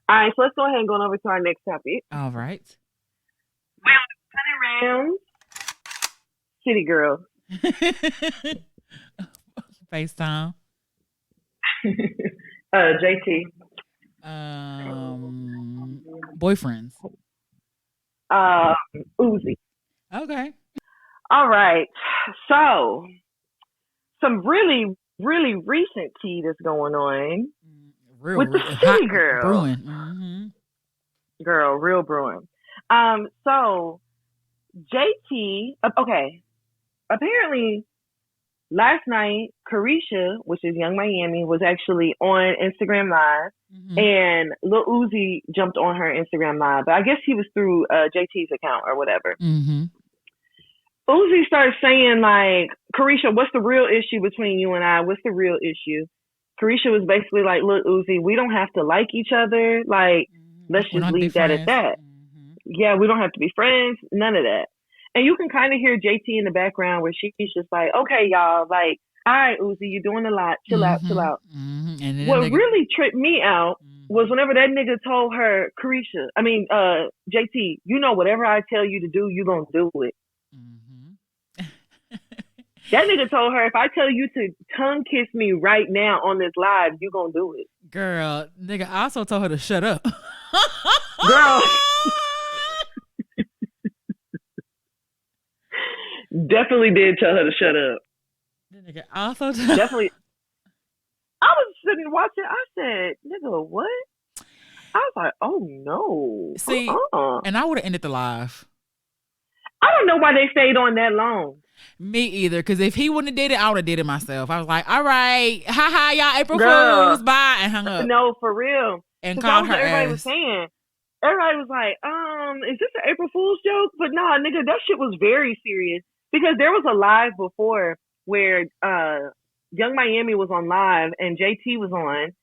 All right, so let's go ahead and go over to our next topic. All right. Well, 20 rounds. City girls. FaceTime. JT. Boyfriends. Uzi. Okay. All right. So, some really, really recent tea that's going on with the city girl. Brewing. Mm-hmm. Girl, real brewing. So, JT, okay. Apparently, last night, Keyshia, which is Young Miami, was actually on Instagram Live, and Lil Uzi jumped on her Instagram Live, but I guess he was through JT's account or whatever. Uzi started saying, like, Keyshia, what's the real issue between you and I? What's the real issue? Keyshia was basically like, look, Uzi, we don't have to like each other. Like, let's just leave that at that. Yeah, we don't have to be friends. None of that. And you can kind of hear JT in the background where she's just like, okay, y'all, like, all right, Uzi, you're doing a lot. Chill out, chill out. And what really tripped me out was whenever that nigga told her, JT, you know, whatever I tell you to do, you gonna do it. That nigga told her, if I tell you to tongue kiss me right now on this live, you gonna do it. Girl, nigga, I also told her to shut up. Girl. Definitely did tell her to shut up. Nigga, also definitely. I was sitting watching. I said, "Nigga, what?" I was like, "Oh no." See, and I would have ended the live. I don't don't know why they stayed on that long. Me either, because if he wouldn't have did it, I would have did it myself. I was like, all right, ha, y'all April Fools, bye, and hung up. No, for real. And called her everybody ass. Was saying. Everybody was like, is this an April Fool's joke? But nah, nigga, that shit was very serious. Because there was a live before where Young Miami was on live and JT was on.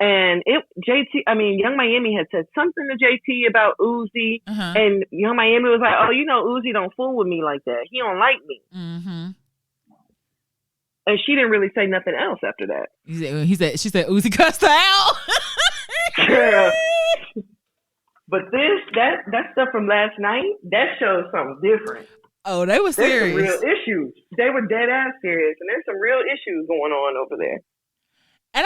And Young Miami had said something to JT about Uzi, and Young Miami was like, "Oh, you know, Uzi don't fool with me like that. He don't like me." Mm-hmm. And she didn't really say nothing else after that. She said Uzi cussed her out. Yeah. But that stuff from last night, that shows something different. Oh, they were serious. There's some real issues. They were dead ass serious, and there's some real issues going on over there. And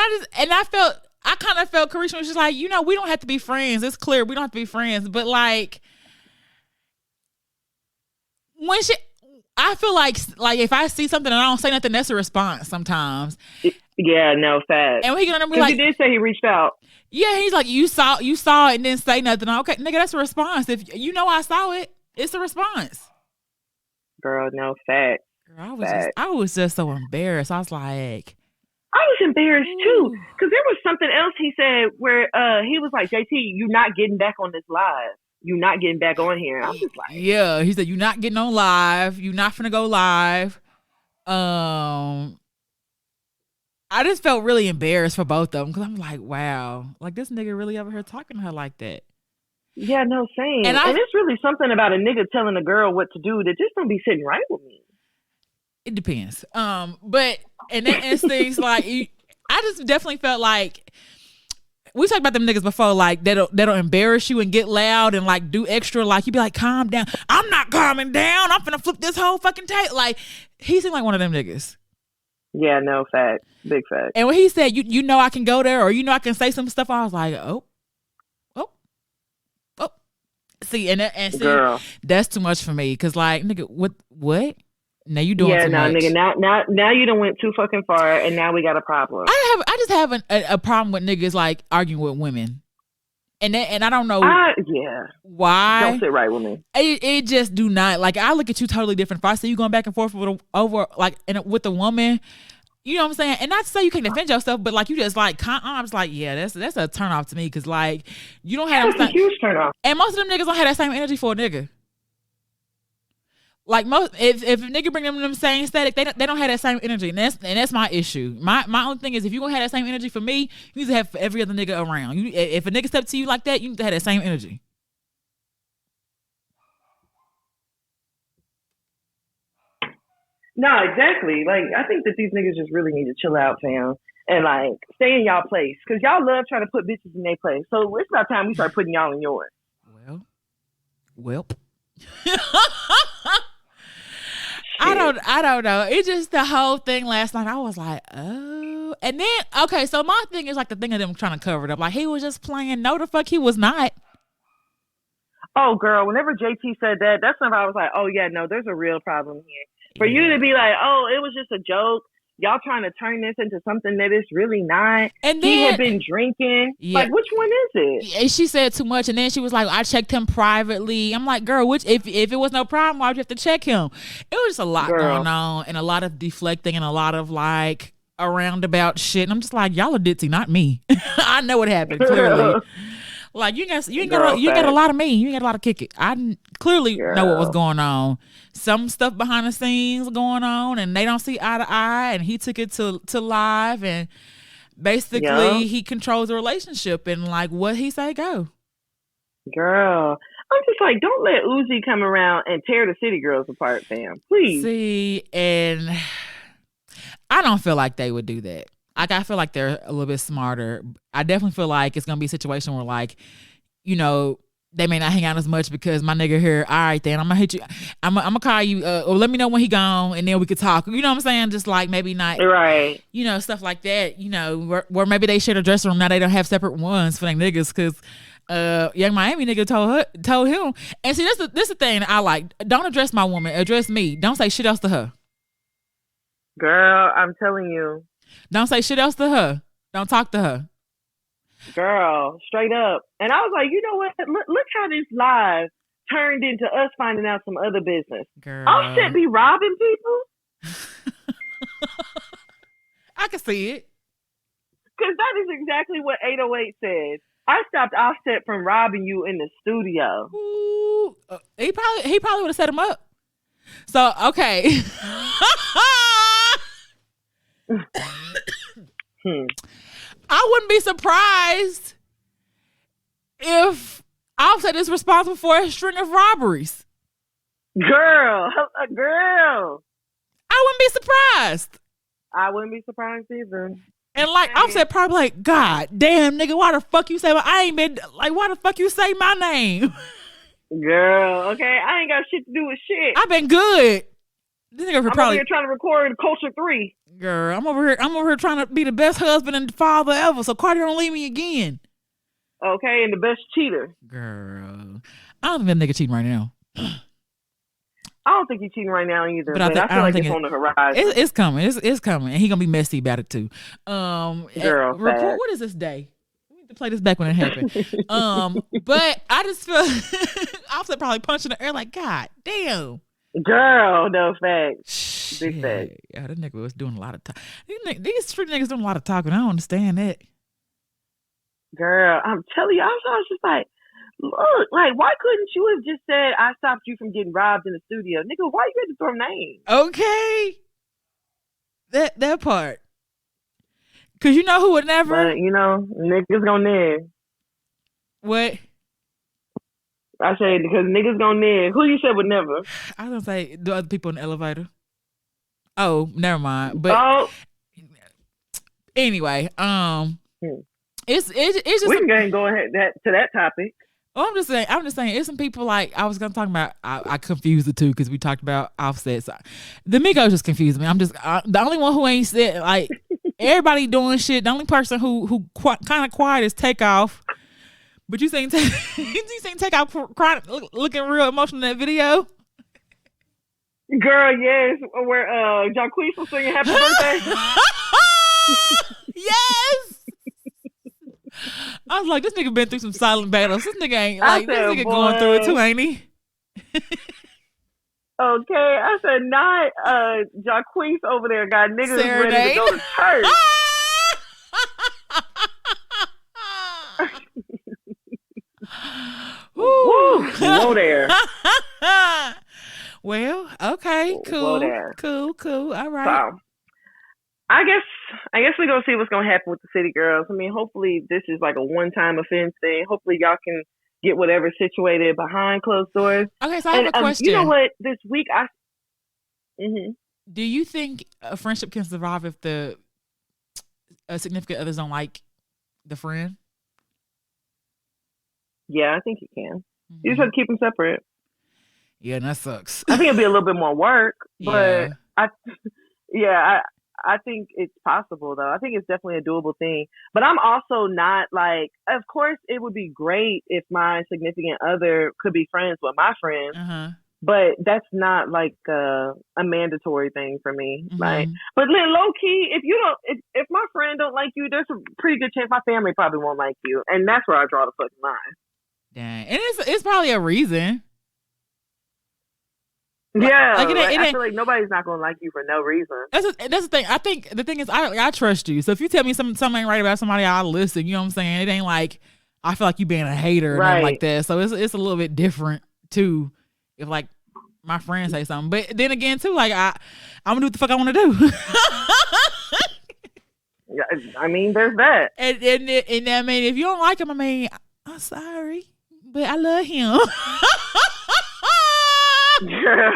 I kind of felt Keyshia was just like, you know, we don't have to be friends. It's clear we don't have to be friends. But like, I feel like if I see something and I don't say nothing, that's a response sometimes. Yeah, no, fact. And when he gonna be like, he did say he reached out. Yeah, he's like, you saw it and didn't say nothing. Okay, nigga, that's a response. If you know I saw it, it's a response. Girl, no, fact. Girl, I was just so embarrassed. I was like, I was embarrassed too, because there was something else he said where he was like, JT, you're not getting back on this live. You're not getting back on here. I was just like, yeah, he said, you're not getting on live. You're not finna go live. I just felt really embarrassed for both of them, because I'm like, wow, like this nigga really over here talking to her like that. Yeah, no, same. And it's really something about a nigga telling a girl what to do that just don't be sitting right with me. It depends. But in that instance, like, I just definitely felt like we talked about them niggas before, like that'll embarrass you and get loud and like do extra. Like you be like, calm down. I'm not calming down. I'm finna flip this whole fucking tape. Like he seemed like one of them niggas. Yeah, no, fact, big fact. And when he said, you know, I can go there, or you know, I can say some stuff, I was like, oh. See, and see, girl, that's too much for me. Cause like, nigga, what? Now you doing too much. Nigga. Now you done went too fucking far, and now we got a problem. I just have a problem with niggas like arguing with women, and I don't know. Why? Don't sit right with me. It just do not. Like I look at you totally different. If I see you going back and forth with a woman, you know what I'm saying? And not to say you can't defend yourself, but like you just like, I'm just like, yeah, that's a turn off to me, because like you don't have a huge turn off, and most of them niggas don't have that same energy for a nigga. Like most, if a nigga bring them same static, they don't have that same energy, and that's my issue. My only thing is, if you gonna have that same energy for me, you need to have for every other nigga around. If a nigga step to you like that, you need to have that same energy. No, exactly. Like I think that these niggas just really need to chill out, fam, and like stay in y'all place, because y'all love trying to put bitches in their place. So it's about time we start putting y'all in yours. Well. I don't know. It's just the whole thing last night. I was like, oh. And then, okay, so my thing is like the thing of them trying to cover it up. Like he was just playing. No, the fuck he was not. Oh, girl, whenever JT said that, that's when I was like, oh, yeah, no, there's a real problem here. For you to be like, oh, it was just a joke. Y'all trying to turn this into something that it's really not. And then, he had been drinking. Yeah. Like, which one is it? And she said too much. And then she was like, I checked him privately. I'm like, girl, if it was no problem, why would you have to check him? It was just a lot going on, and a lot of deflecting, and a lot of like a roundabout shit. And I'm just like, y'all are ditzy, not me. I know what happened, clearly. Like you ain't got a lot of me. You ain't got a lot of kick it. I clearly know what was going on. Some stuff behind the scenes going on, and they don't see eye to eye. And he took it to live, and basically he controls the relationship, and like what he say go. Girl, I'm just like, don't let Uzi come around and tear the city girls apart, fam. Please. See, and I don't feel like they would do that. Like, I feel like they're a little bit smarter. I definitely feel like it's going to be a situation where, like, you know, they may not hang out as much because my nigga here, all right, then I'm going to hit you. I'm going to call you, or let me know when he gone, and then we could talk. You know what I'm saying? Just like maybe not, right? You know, stuff like that, you know, where maybe they share a dressing room. Now they don't have separate ones for their niggas because Young Miami nigga told him. And see, this the thing I like. Don't address my woman. Address me. Don't say shit else to her. Girl, I'm telling you. Don't say shit else to her. Don't talk to her. Girl, straight up. And I was like, you know what? Look how this live turned into us finding out some other business. Girl. Offset be robbing people. I can see it. Because that is exactly what 808 said. I stopped Offset from robbing you in the studio. Ooh, he probably would have set him up. So okay. I wouldn't be surprised if Offset is responsible for a string of robberies. Girl. I wouldn't be surprised. I wouldn't be surprised either. And like Offset probably like, God damn, nigga, why the fuck you say I ain't been like, why the fuck you say my name? Girl, okay, I ain't got shit to do with shit. I've been good. This nigga I'm probably over here trying to record Culture 3. Girl, I'm over here trying to be the best husband and father ever, so Cardi don't leave me again. Okay, and the best cheater. Girl, I don't think that nigga cheating right now. I don't think he's cheating right now either, but I feel like it's on the horizon. It's coming. It's coming, and he gonna be messy about it too. Girl, what is this day? We need to play this back when it happened. But I just feel Offset probably punching the air like, God damn. Girl, no facts. Big facts. Yeah, that nigga was doing a lot of talking. These street niggas doing a lot of talking. I don't understand that. Girl, I'm telling you, I was just like, look, like, why couldn't you have just said, I stopped you from getting robbed in the studio? Nigga, why you had to throw names? Okay. That part. Because you know who would never. But, niggas gonna neg. What? I said, because niggas gonna neg. Who you said would never? I was gonna say, the other people in the elevator. Oh, never mind. But anyway, it's just we can go ahead to that topic. Oh, I'm just saying, it's some people like I was gonna talk about. I confused the two because we talked about Offset. So, the Migos just confused me. I'm just the only one who ain't said like everybody doing shit. The only person who kind of quiet is Takeoff. But you seen Takeoff looking real emotional in that video. Girl, yes, where Jacquees was singing Happy Birthday. Yes. I was like, this nigga been through some silent battles. This nigga ain't like this nigga going through it too, ain't he? Okay, I said not Jacquees over there got niggas ready to go to church. Woo! Whoa there. Well, okay, cool, cool. All right. So, I guess we're gonna see what's gonna happen with the City Girls. I mean, hopefully this is like a one-time offense thing. Hopefully y'all can get whatever situated behind closed doors. Okay, so I have a question. You know what? This week Do you think a friendship can survive if the significant others don't like the friend? Yeah, I think you can. Mm-hmm. You just have to keep them separate. Yeah, and that sucks. I think it'll be a little bit more work, but I think it's possible though. I think it's definitely a doable thing. But I'm also not like, of course it would be great if my significant other could be friends with my friends. Uh-huh. But that's not like a mandatory thing for me. Mm-hmm. Like, but then low key, if my friend don't like you, there's a pretty good chance my family probably won't like you, and that's where I draw the fucking line. Dang, and it's probably a reason. Yeah, I feel like nobody's not gonna like you for no reason. That's the thing. I think the thing is, I trust you. So if you tell me something ain't right about somebody, I'll listen. You know what I'm saying? It ain't like I feel like you being a hater or nothing like that. So it's a little bit different too. If like my friends say something, but then again too, like I'm gonna do what the fuck I want to do. I mean, there's that. And I mean, if you don't like him, I mean, I'm sorry, but I love him. Girl.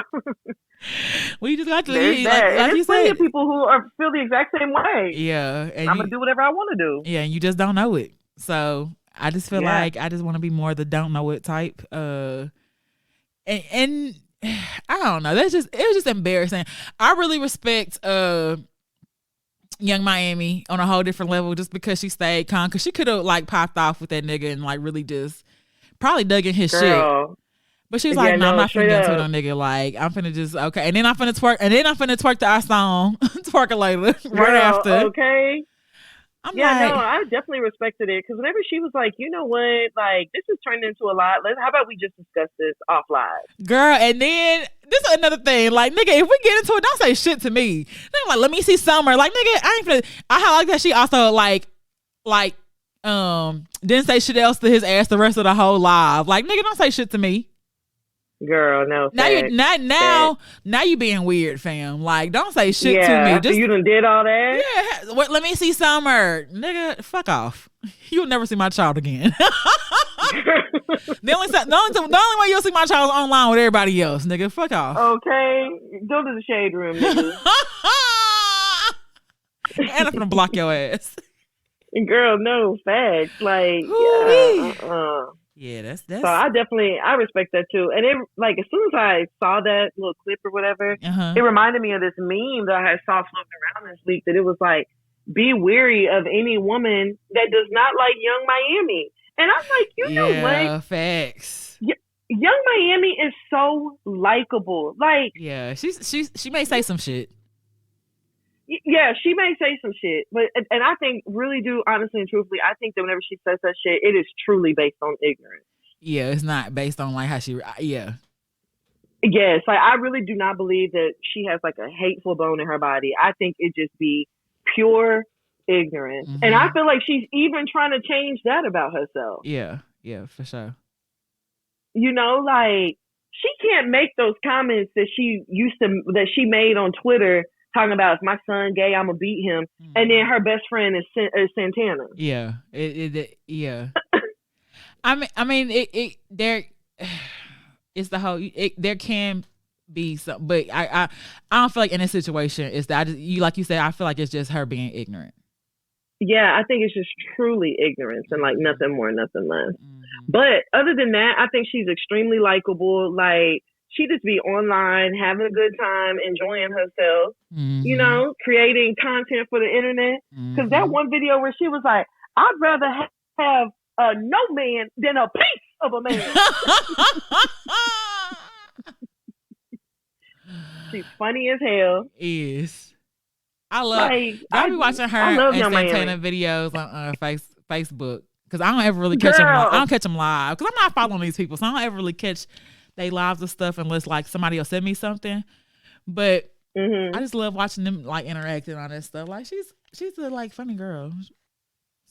We just got to leave. Like there's plenty of people who feel the exact same way. Yeah, and I'm gonna do whatever I want to do. Yeah, and you just don't know it. So I just feel like I just want to be more the don't know it type. And I don't know. It was just embarrassing. I really respect Young Miami on a whole different level just because she stayed calm. Because she could have like popped off with that nigga and like really just probably dug in his shit. But she was like, no, I'm not finna get into it on nigga. Like, I'm finna just, okay. And then I'm finna twerk to our song, Twerk It Later, right after. Okay. I definitely respected it because whenever she was like, you know what, like this is turning into a lot. How about we just discuss this off live, girl? And then this is another thing, like nigga, if we get into it, don't say shit to me. Then like, let me see Summer, like nigga, I ain't finna. I like that she also like didn't say shit else to his ass the rest of the whole live. Like nigga, don't say shit to me. Girl, no. Now you being weird, fam. Like, don't say shit to me. Just you done did all that. Yeah. Wait, let me see Summer, nigga. Fuck off. You'll never see my child again. the only way you'll see my child is online with everybody else, nigga. Fuck off. Okay, go to the shade room, nigga. And I'm gonna block your ass. Girl, no facts. Like, yeah, that's. So I respect that too. And it like as soon as I saw that little clip or whatever, it reminded me of this meme that I saw floating around this week. That it was like, be wary of any woman that does not like Young Miami. And I'm like, you know what? Yeah, facts. Young Miami is so likable. Like, yeah, she may say some shit. Yeah, she may say some shit, but and I think really do honestly and truthfully, I think that whenever she says that shit, it is truly based on ignorance. Yeah, it's not based on like how she. Yeah. Yes, like I really do not believe that she has like a hateful bone in her body. I think it just be pure ignorance, and I feel like she's even trying to change that about herself. Yeah, for sure. You know, like she can't make those comments that she made on Twitter. Talking about if my son gay, I'm gonna beat him, and then her best friend is Santana. Yeah, yeah. I mean, there. It's the whole. There can be some, but I don't feel like in this situation it's that like you said. I feel like it's just her being ignorant. Yeah, I think it's just truly ignorance and like nothing more, nothing less. But other than that, I think she's extremely likable. Like. She just be online, having a good time, enjoying herself, you know, creating content for the internet. Because that one video where she was like, I'd rather have no man than a piece of a man. She's funny as hell. Is. I love I'll be watching her and Santana videos on Facebook. Because I don't ever really catch them. I don't catch them live. Because I'm not following these people. So I don't ever really catch they lives and stuff unless like somebody will send me something. But I just love watching them like interacting on that stuff. Like she's a like funny girl.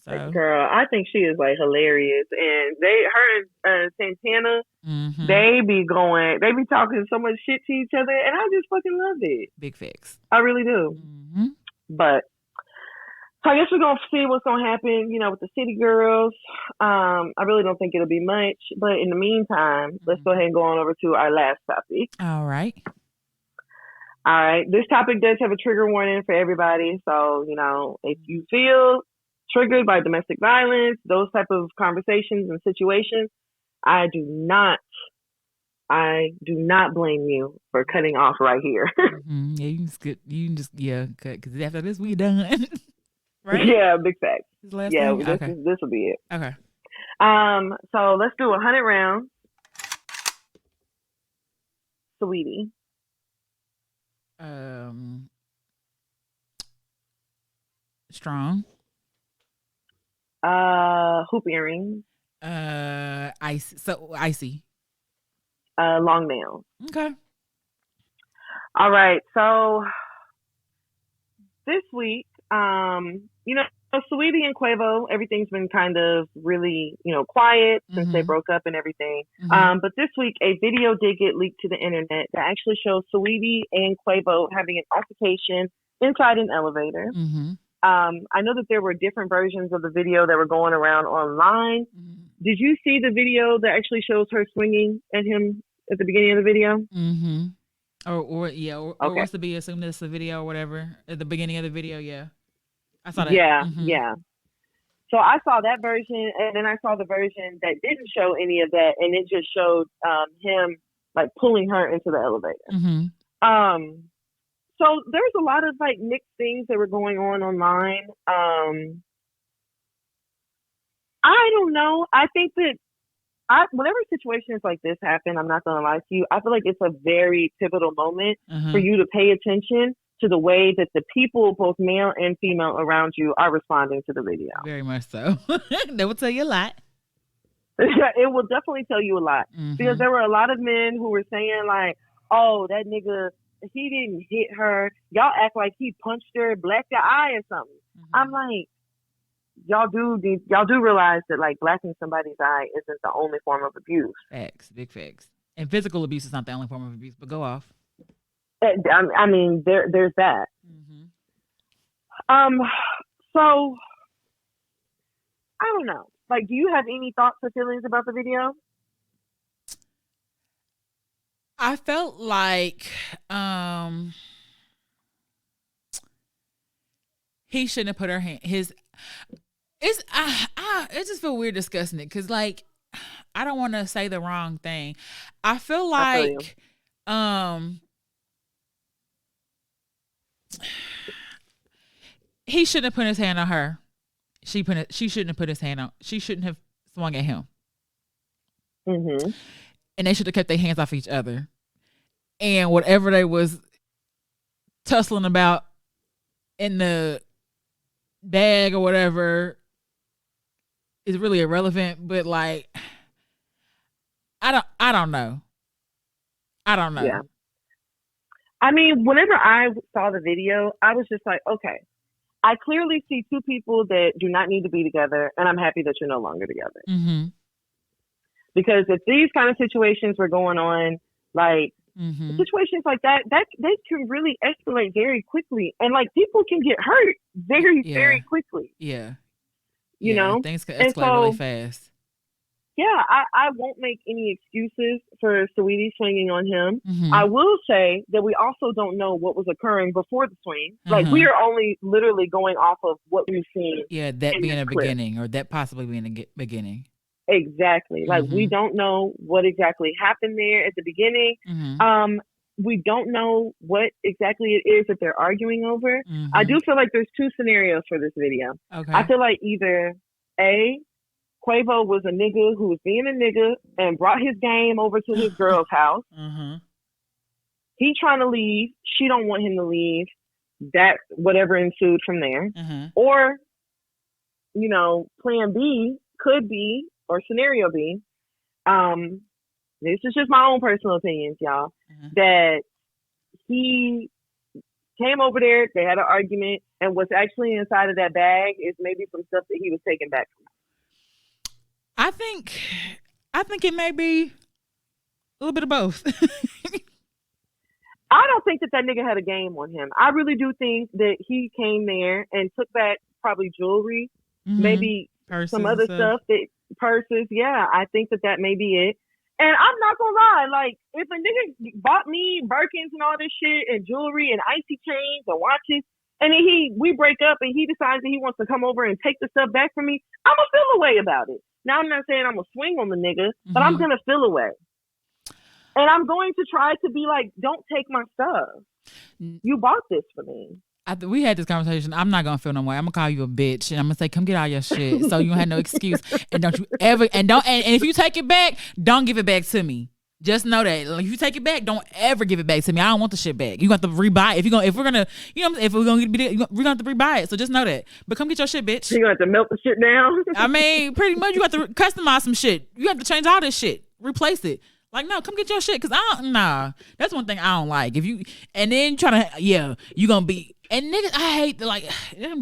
So girl, I think she is like hilarious. And her and Santana, they be talking so much shit to each other, and I just fucking love it. Big fix. I really do. But so I guess we're gonna see what's gonna happen, you know, with the City Girls. I really don't think it'll be much, but in the meantime, let's go ahead and go on over to our last topic. All right. This topic does have a trigger warning for everybody. So, you know, if you feel triggered by domestic violence, those type of conversations and situations, I do not blame you for cutting off right here. Yeah, you can just cut because after this we done. Right? Yeah, big fact. This will be it. Okay. So let's do 100 rounds. Sweetie. Strong. Hoop earrings. Icy. Long nails. Okay. All right. So this week, you know, Saweetie and Quavo, everything's been kind of really, you know, quiet since they broke up and everything. But this week, a video did get leaked to the internet that actually shows Saweetie and Quavo having an altercation inside an elevator. I know that there were different versions of the video that were going around online. Did you see the video that actually shows her swinging at him at the beginning of the video? Or wants to be assumed it's a video or whatever at the beginning of the video. Yeah, I saw that. Yeah. So I saw that version, and then I saw the version that didn't show any of that, and it just showed him like pulling her into the elevator. So there's a lot of like mixed things that were going on online. I don't know. I think that whenever situations like this happen, I'm not going to lie to you, I feel like it's a very pivotal moment for you to pay attention to the way that the people, both male and female around you, are responding to the video. Very much so. That will tell you a lot. It will definitely tell you a lot. Because there were a lot of men who were saying like, oh, that nigga, he didn't hit her. Y'all act like he punched her, blacked her eye or something. I'm like, y'all do realize that like blacking somebody's eye isn't the only form of abuse. Facts, big facts. And physical abuse is not the only form of abuse, but go off. I mean, there's that. So I don't know. Like, do you have any thoughts or feelings about the video? I felt like he shouldn't have put her hand. It just feel weird discussing it because, like, I don't want to say the wrong thing. I feel like he shouldn't have put his hand on her. She shouldn't have put his hand on. She shouldn't have swung at him. And they should have kept their hands off each other. And whatever they was tussling about in the bag or whatever is really irrelevant. But like, I don't know. Yeah. I mean, whenever I saw the video, I was just like, okay, I clearly see two people that do not need to be together, and I'm happy that you're no longer together. Because if these kind of situations were going on, like situations like that they can really escalate very quickly, and like people can get hurt very quickly. You know, things can escalate really fast. Yeah, I won't make any excuses for Saweetie swinging on him. I will say that we also don't know what was occurring before the swing. Like, we are only literally going off of what we've seen. Yeah, that being a beginning, or that possibly being a beginning. Exactly. Like, we don't know what exactly happened there at the beginning. We don't know what exactly it is that they're arguing over. I do feel like there's two scenarios for this video. Okay. I feel like either A, Quavo was a nigga who was being a nigga and brought his game over to his girl's house. He trying to leave. She don't want him to leave. That whatever ensued from there. Or, you know, plan B could be, or scenario B, this is just my own personal opinions, y'all, that he came over there, they had an argument, and what's actually inside of that bag is maybe some stuff that he was taking back from her. I think it may be a little bit of both. I don't think that nigga had a game on him. I really do think that he came there and took back probably jewelry, maybe purses, some other stuff, purses. Yeah, I think that may be it. And I'm not gonna lie, like, if a nigga bought me Birkins and all this shit and jewelry and icy chains and watches, and then we break up and he decides that he wants to come over and take the stuff back from me, I'm gonna feel a way about it. Now, I'm not saying I'm gonna swing on the nigga, but I'm gonna feel a way. And I'm going to try to be like, don't take my stuff. You bought this for me. We had this conversation. I'm not gonna feel no way. I'm gonna call you a bitch, and I'm gonna say, "Come get all your shit." So you don't have no excuse, and don't you ever and if you take it back, don't give it back to me. Just know that, like, if you take it back, don't ever give it back to me. I don't want the shit back. You got to rebuy it. If we're gonna have to rebuy it. So just know that. But come get your shit, bitch. You gonna have to melt the shit down. I mean, pretty much. You got to customize some shit. You have to change all this shit. Replace it. Like, no, come get your shit, because that's one thing I don't like. If you and then try to you gonna be. And niggas, I hate like,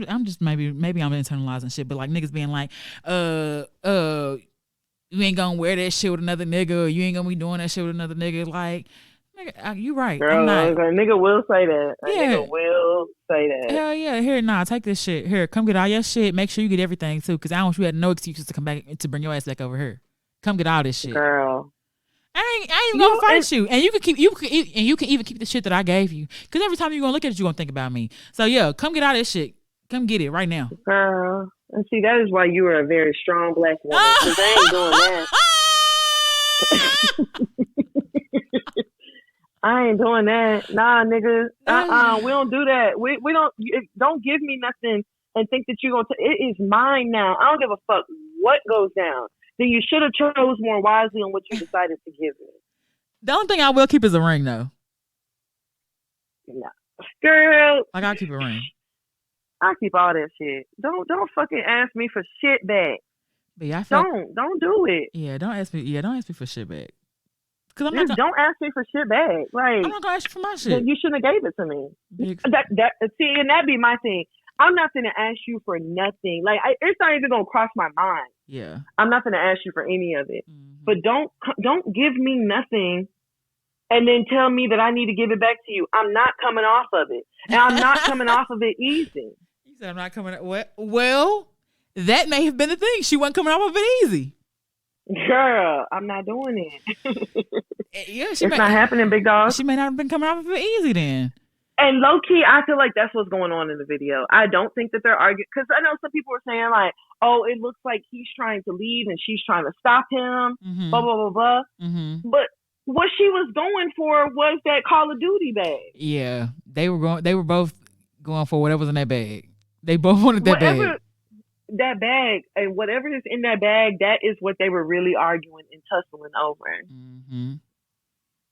I'm just maybe I'm internalizing shit, but like niggas being like, you ain't gonna wear that shit with another nigga, or you ain't gonna be doing that shit with another nigga. Like, nigga, you right. Girl, I'm not. A nigga will say that. Nigga will say that. Hell yeah. Here, take this shit. Here, come get all your shit. Make sure you get everything too, because I don't want you had no excuses to come back to bring your ass back over here. Come get all this shit. Girl. I ain't even gonna fight you, and you can even keep the shit that I gave you, because every time you gonna look at it, you gonna think about me. So yeah, come get all this shit. Come get it right now, girl. And see, that is why you are a very strong black woman, because I ain't doing that. I ain't doing that. Nah, nigga. We don't do that. We don't give me nothing and think that you're gonna. It is mine now. I don't give a fuck what goes down. Then you should have chose more wisely on what you decided to give me. The only thing I will keep is a ring, though. No. Girl. Like, I'll keep it real. I keep all that shit. Don't fucking ask me for shit back. But yeah, don't do it. Yeah, don't ask me. Yeah, don't ask me for shit back. Cause I'm Just not. Don't ask me for shit back. Like, I'm not gonna ask you for my shit. You shouldn't have gave it to me. See, and that'd be my thing. I'm not gonna ask you for nothing. Like, it's not even gonna cross my mind. Yeah. I'm not gonna ask you for any of it. Mm-hmm. But don't give me nothing and then tell me that I need to give it back to you. I'm not coming off of it, and I'm not coming off of it easy. You said I'm not coming. Well, that may have been the thing. She wasn't coming off of it easy. Girl, I'm not doing it. Yeah, it's not happening, big dog. She may not have been coming off of it easy then. And low key, I feel like that's what's going on in the video. I don't think that they're arguing, because I know some people are saying like, "Oh, it looks like he's trying to leave and she's trying to stop him." Mm-hmm. Blah blah blah blah. Mm-hmm. But what she was going for was that Call of Duty bag. Yeah, they were both going for whatever's in that bag. They both wanted that bag. That bag and whatever is in that bag, that is what they were really arguing and tussling over. Mm-hmm.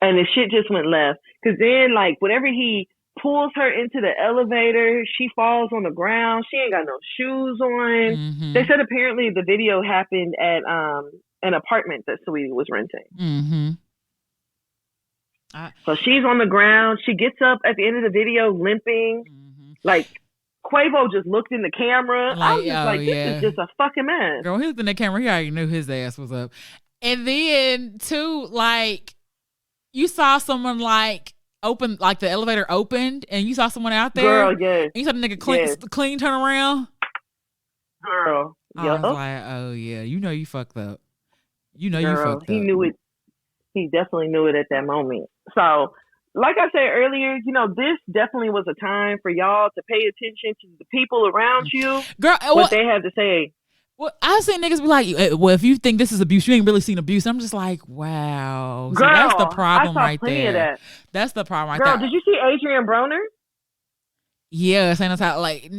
And the shit just went left. Because then, like, whatever he pulls her into the elevator, she falls on the ground. She ain't got no shoes on. Mm-hmm. They said apparently the video happened at an apartment that Saweetie was renting. Mm-hmm. So she's on the ground. She gets up at the end of the video limping. Mm-hmm. Like, Quavo just looked in the camera. I was just this is just a fucking mess. Girl, he looked in the camera. He already knew his ass was up. And then, too, like, you saw someone, like, open, like, the elevator opened, and you saw someone out there. Girl, yes. And you saw the nigga clean turn around. Girl, I was like, oh, yeah, you know you fucked up. You know you fucked up. He knew it. He definitely knew it at that moment. So, like I said earlier, this definitely was a time for y'all to pay attention to the people around you. Girl, what they have to say. Well, I've seen niggas be like, well, if you think this is abuse, you ain't really seen abuse. I'm just like, wow. Girl, so that's the problem right there. Of that. That's the problem right there. Girl, did you see Adrian Broner? Yeah, saying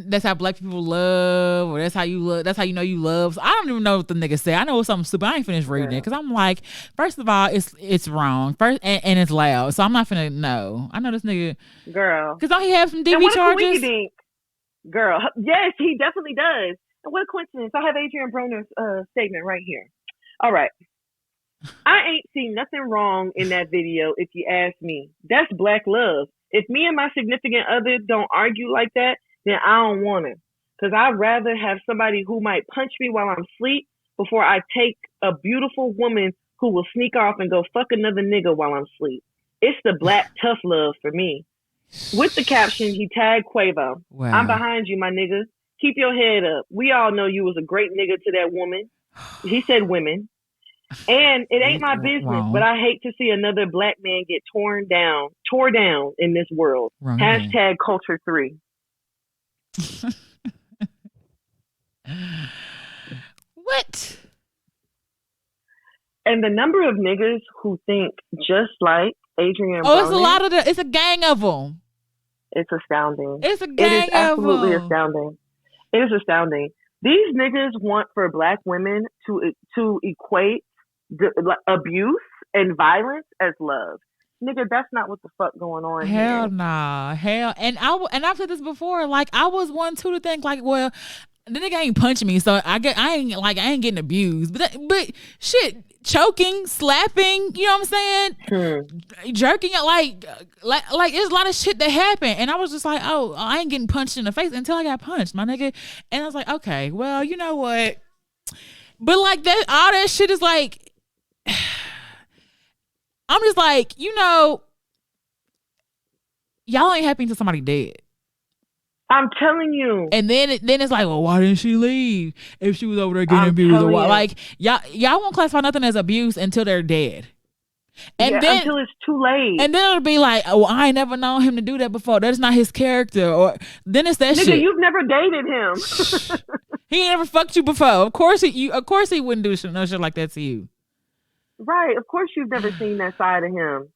that's how black people love, or that's how you love. That's how you know you love. So I don't even know what the nigga said. I know it's something stupid. I ain't finished reading it because I'm like, first of all, it's wrong. First, and it's loud. So I'm not finna know. I know this nigga, girl, because don't he have some DV charges? Girl, yes, he definitely does. And what a coincidence! I have Adrian Broner's statement right here. All right, I ain't seen nothing wrong in that video. If you ask me, that's black love. If me and my significant other don't argue like that, then I don't want to. Because I'd rather have somebody who might punch me while I'm asleep before I take a beautiful woman who will sneak off and go fuck another nigga while I'm asleep. It's the black tough love for me. With the caption, he tagged Quavo. Wow. I'm behind you, my nigga. Keep your head up. We all know you was a great nigga to that woman. He said women. And it ain't my business, but I hate to see another black man get tore down in this world. Wrong. Hashtag culture 3. What? And the number of niggas who think just like Adrian Broner. Oh, it's a lot of it's a gang of them. It's astounding. It's a gang of them. It is absolutely astounding. It is astounding. These niggas want for black women to equate abuse and violence as love. Nigga, that's not what the fuck going on here. Hell nah. Hell. And I've said this before, like I was one too to think like, well, the nigga ain't punching me, so I ain't getting abused. But shit, choking, slapping, you know what I'm saying? Jerking it like it's a lot of shit that happened. And I was just like, oh, I ain't getting punched in the face until I got punched, my nigga. And I was like, okay, well, you know what? But like that, all that shit is like, I'm just like, y'all ain't happy until somebody dead. I'm telling you. And then it's like, well, why didn't she leave if she was over there getting abused? Or what? Like, y'all won't classify nothing as abuse until they're dead. And then until it's too late. And then it'll be like, oh, I ain't never known him to do that before. That's not his character. Or then it's that nigga, shit. You've never dated him. He ain't never fucked you before. Of course he wouldn't do no shit like that to you. Right. Of course you've never seen that side of him.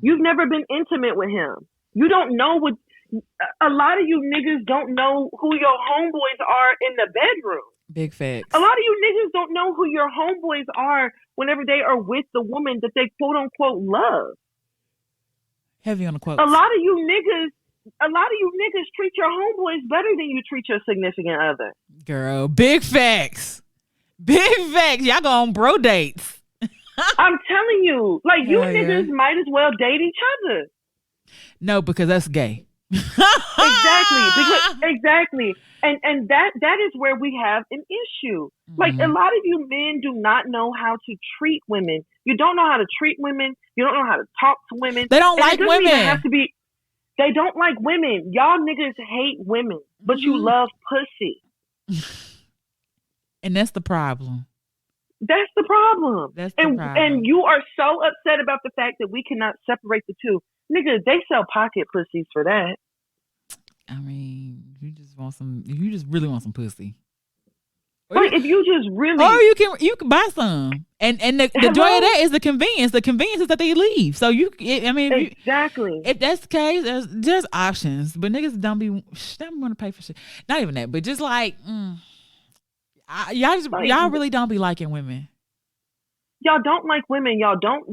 You've never been intimate with him. You don't know what. A lot of you niggas don't know who your homeboys are in the bedroom. Big facts. A lot of you niggas don't know who your homeboys are whenever they are with the woman that they quote unquote love. Heavy on the quotes. A lot of you a lot of you niggas treat your homeboys better than you treat your significant other. Girl, big facts. Big facts. Y'all go on bro dates. I'm telling you, like, you niggas might as well date each other. No, because that's gay. Exactly. And that is where we have an issue. Like, a lot of you men do not know how to treat women. You don't know how to treat women. You don't know how to talk to women. They don't like women. They don't like women. Y'all niggas hate women, but you love pussy. And that's the problem. That's the problem. And you are so upset about the fact that we cannot separate the two. Nigga, they sell pocket pussies for that. I mean, you just really want some pussy. Like, if you just really, or you can buy some, and the joy of that is the convenience. The convenience is that they leave. So exactly. If that's the case, there's options. But niggas don't want to pay for shit. Not even that, but just like y'all really don't be liking women. Y'all don't like women. Y'all don't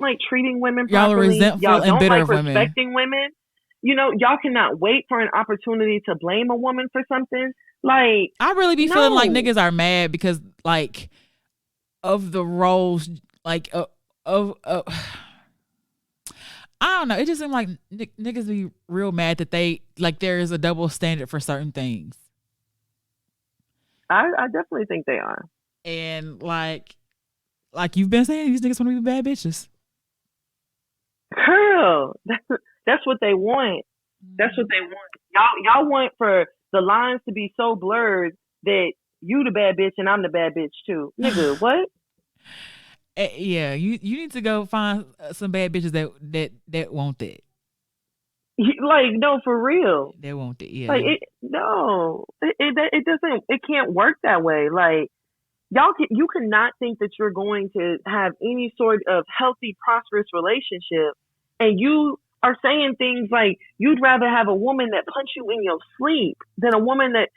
like treating women properly. Y'all are resentful and bitter of women. Y'all don't like respecting women. You know, y'all cannot wait for an opportunity to blame a woman for something. Like, I really be feeling like niggas are mad because, like, of the roles, like, I don't know. It just seems like niggas be real mad that there is a double standard for certain things. I definitely think they are. And like you've been saying, these niggas want to be bad bitches. Girl, that's what they want. That's what they want. Y'all want for the lines to be so blurred that you the bad bitch and I'm the bad bitch too. Nigga, what? Yeah, you need to go find some bad bitches that want that. Like, no, for real. They want it, yeah. Like, it doesn't, it can't work that way. Like, you cannot think that you're going to have any sort of healthy, prosperous relationship, and you are saying things like you'd rather have a woman that punch you in your sleep than a woman that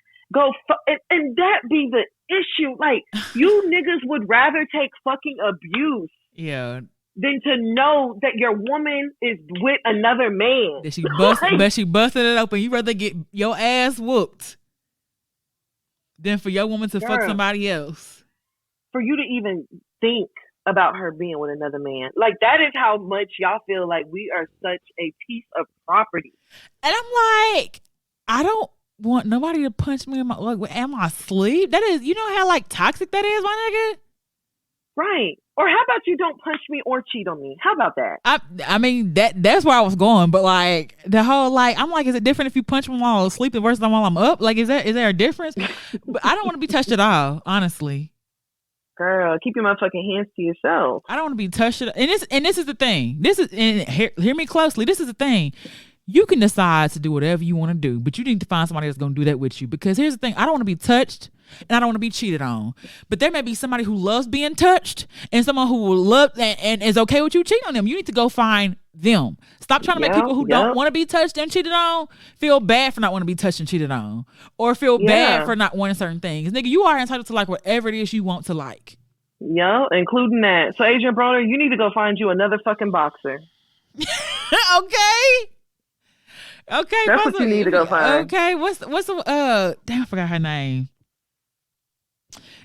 and that be the issue. Like, you niggas would rather take fucking abuse, than to know that your woman is with another man. That she busted it open. You rather get your ass whooped than for your woman to fuck somebody else. For you to even think about her being with another man. Like, that is how much y'all feel like we are such a piece of property. And I'm like, I don't want nobody to punch me in my, like, am I asleep? That is, you know how like toxic that is, my nigga? Right. Or how about you don't punch me or cheat on me? How about that? I mean, that's where I was going, but like the whole, like, I'm like, is it different if you punch me while I'm asleep versus while I'm up? Like, is there a difference? But I don't want to be touched at all, honestly. Girl, keep your motherfucking hands to yourself. I don't want to be touched. And this is the thing. Hear me closely. This is the thing. You can decide to do whatever you want to do, but you need to find somebody that's going to do that with you. Because here's the thing. I don't want to be touched and I don't want to be cheated on. But there may be somebody who loves being touched and someone who will love and is okay with you cheating on them. You need to go find them. Stop trying to make people who don't want to be touched and cheated on feel bad for not wanting to be touched and cheated on, or feel bad for not wanting certain things. Nigga, you are entitled to like whatever it is you want to like. Yeah, including that. So, Adrian Broner, you need to go find you another fucking boxer. Okay. That's what you need to go find. Okay, what's the damn, I forgot her name.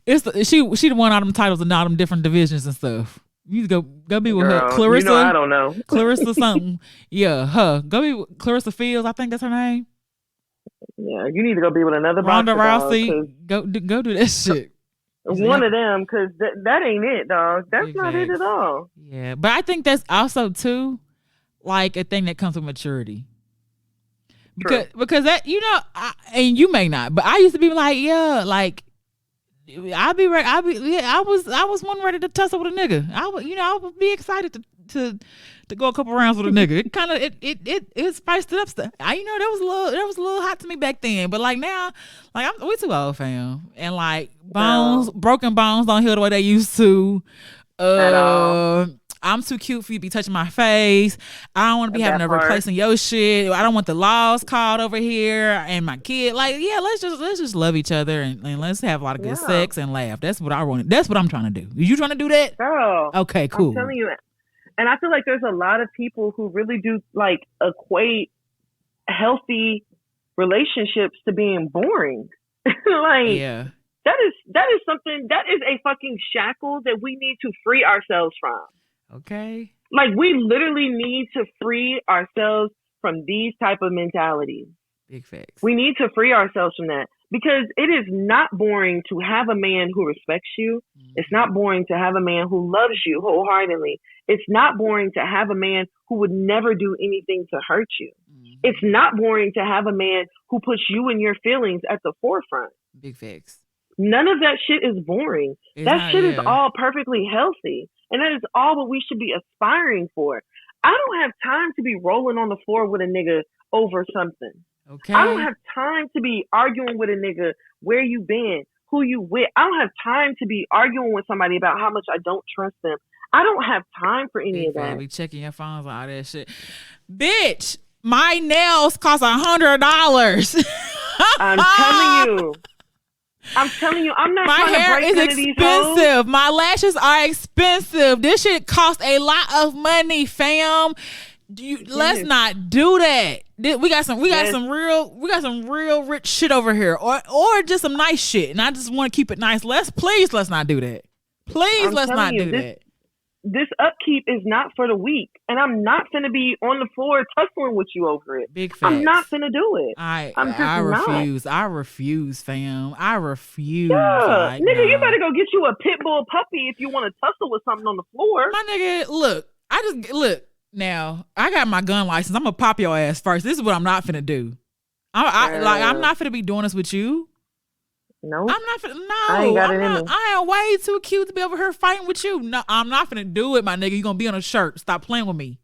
She the one out of them titles and all them different divisions and stuff. You need to go be with her. Clarissa. I don't know. Clarissa something. Yeah, her. Go be with Clarissa Fields, I think that's her name. Yeah, you need to go be with another Ronda boxer. Rousey. Go do that shit. One of them, because that ain't it, dog. That's not it at all. Yeah, but I think that's also too like a thing that comes with maturity. Because that, you know, and you may not, but I used to be like, yeah, like I was one ready to tussle with a nigga. I would be excited to go a couple rounds with a nigga. It kind of it spiced it up stuff. That was a little hot to me back then, but like now, like we too old, fam, and like broken bones don't heal the way they used to. At all. I'm too cute for you to be touching my face. I don't want to be having to replacing your shit. I don't want the laws called over here and my kid. Like, yeah, let's just love each other and let's have a lot of good sex and laugh. That's what I want. That's what I'm trying to do. Are you trying to do that? Girl. Okay, cool. I'm telling you. And I feel like there's a lot of people who really do like equate healthy relationships to being boring. Like, yeah. That is something, that is a fucking shackle that we need to free ourselves from. Okay. Like, we literally need to free ourselves from these type of mentalities. Big facts. We need to free ourselves from that, because it is not boring to have a man who respects you. Mm-hmm. It's not boring to have a man who loves you wholeheartedly. It's not boring to have a man who would never do anything to hurt you. Mm-hmm. It's not boring to have a man who puts you and your feelings at the forefront. Big facts. None of that shit is boring. That shit is all perfectly healthy. And that is all what we should be aspiring for. I don't have time to be rolling on the floor with a nigga over something. Okay. I don't have time to be arguing with a nigga where you been, who you with. I don't have time to be arguing with somebody about how much I don't trust them. I don't have time for any of that. Be checking your phones and all that shit. Bitch, my nails cost $100. I'm telling you, I'm not my trying hair to break is none of these hoes. expensive. My lashes are expensive. This shit costs a lot of money, fam. Let's not do that. We got some real rich shit over here, or just some nice shit. And I just want to keep it nice. Let's not do that. Please, let's not do that. This upkeep is not for the weak, and I'm not finna be on the floor tussling with you over it. Big facts. I'm not finna do it. I refuse. Not. I refuse, fam. I refuse. Yeah, like, nigga, no. You better go get you a pit bull puppy if you want to tussle with something on the floor. My nigga, look. Now I got my gun license. I'm gonna pop your ass first. This is what I'm not finna do. I'm not finna be doing this with you. No, I'm not finna. No, I am way too cute to be over here fighting with you. No, I'm not finna do it, my nigga. You gonna be on a shirt. Stop playing with me.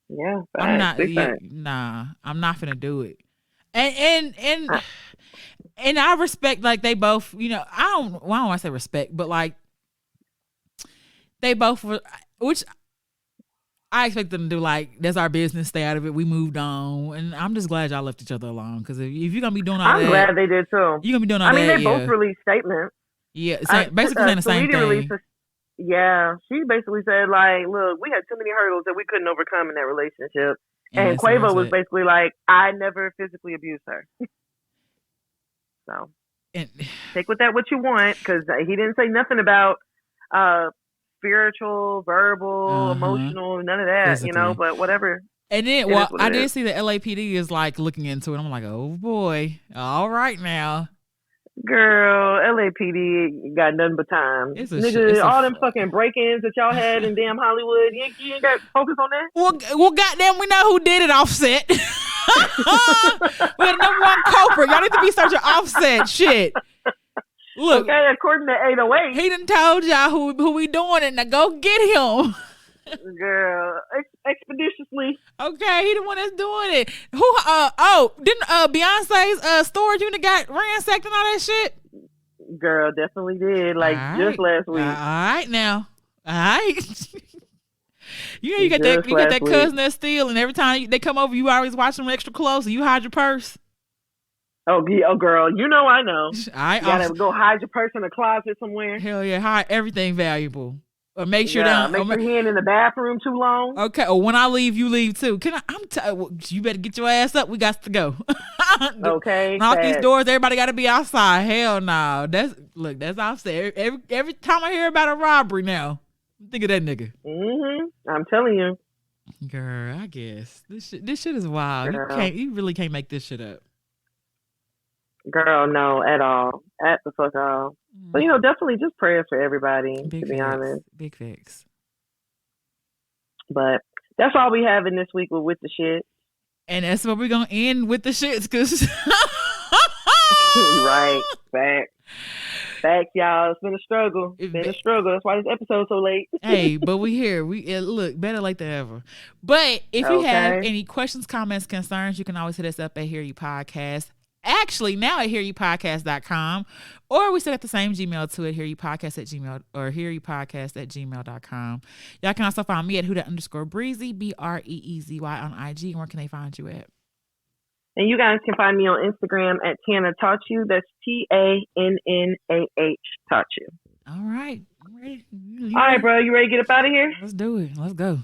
Yeah, I'm not. Nah, I'm not finna do it. And I respect, like, they both. You know, I don't want to say respect, but like they both were, which I expect them to do. Like, that's our business. Stay out of it. We moved on, and I'm just glad y'all left each other alone. Because if you're gonna be doing all that, I'm glad they did too. You're gonna be doing all that. I mean, they both released statements. Yeah, basically saying the same thing. She basically said, like, look, we had too many hurdles that we couldn't overcome in that relationship. And Quavo was basically like, I never physically abused her. So take with that what you want, because he didn't say nothing about spiritual, verbal, emotional, none of that, physically. You know, but whatever. And then, I did see the LAPD is like looking into it. I'm like, oh boy, all right now. Girl, LAPD got nothing but time. All them fucking break-ins that y'all had in damn Hollywood, you ain't got to focus on that? Well, goddamn, we know who did it, Offset. We had number one culprit. Y'all need to be searching Offset shit. Look, okay, according to 808. He done told y'all who we doing it. Now go get him. Girl, expeditiously. Okay, he the one that's doing it. Didn't Beyonce's storage unit got ransacked and all that shit? Girl, definitely did. Like, just last week. All right now. All right. You know, you got that cousin that's steal, and every time they come over, you always watch them extra close, and you hide your purse. Oh, girl, you know I know. You gotta go hide your purse in a closet somewhere. Hell yeah, hide everything valuable. Or make sure make your hand in the bathroom too long. Okay, or when I leave, you leave too. You better get your ass up. We got to go. Okay. Knock these doors. Everybody got to be outside. Hell no. That's Offset. Every time I hear about a robbery now, think of that nigga. I'm telling you. Girl, I guess this shit is wild. You really can't make this shit up. Girl, no, at all. At the fuck all. But, definitely just prayers for everybody, to be honest. Big fix. But that's all we have in this week with the shit. And that's what we're going to end with the shits, because... Right. Facts, y'all. It's been a struggle. That's why this episode's so late. Hey, but we here. Look, better late than ever. But if you have any questions, comments, concerns, you can always hit us up at Hear You Podcast. Actually, now at hearyoupodcast.com, or we still got the same Gmail to it, hearyoupodcast@gmail, or hearyoupodcast@gmail.com. Y'all can also find me at @_breezy, BREEZY on IG. And where can they find you at? And you guys can find me on Instagram at Tana Taught You. That's TANNAH Taught You. All right. I'm ready. All right, bro. You ready to get up out of here? Let's do it. Let's go.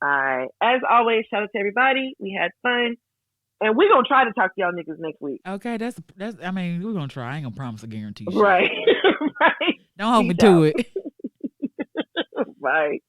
All right. As always, shout out to everybody. We had fun. And we're going to try to talk to y'all niggas next week. Okay, that's. I mean, we're going to try. I ain't going to promise a guarantee. Right. Right. Don't hold me to it. Right.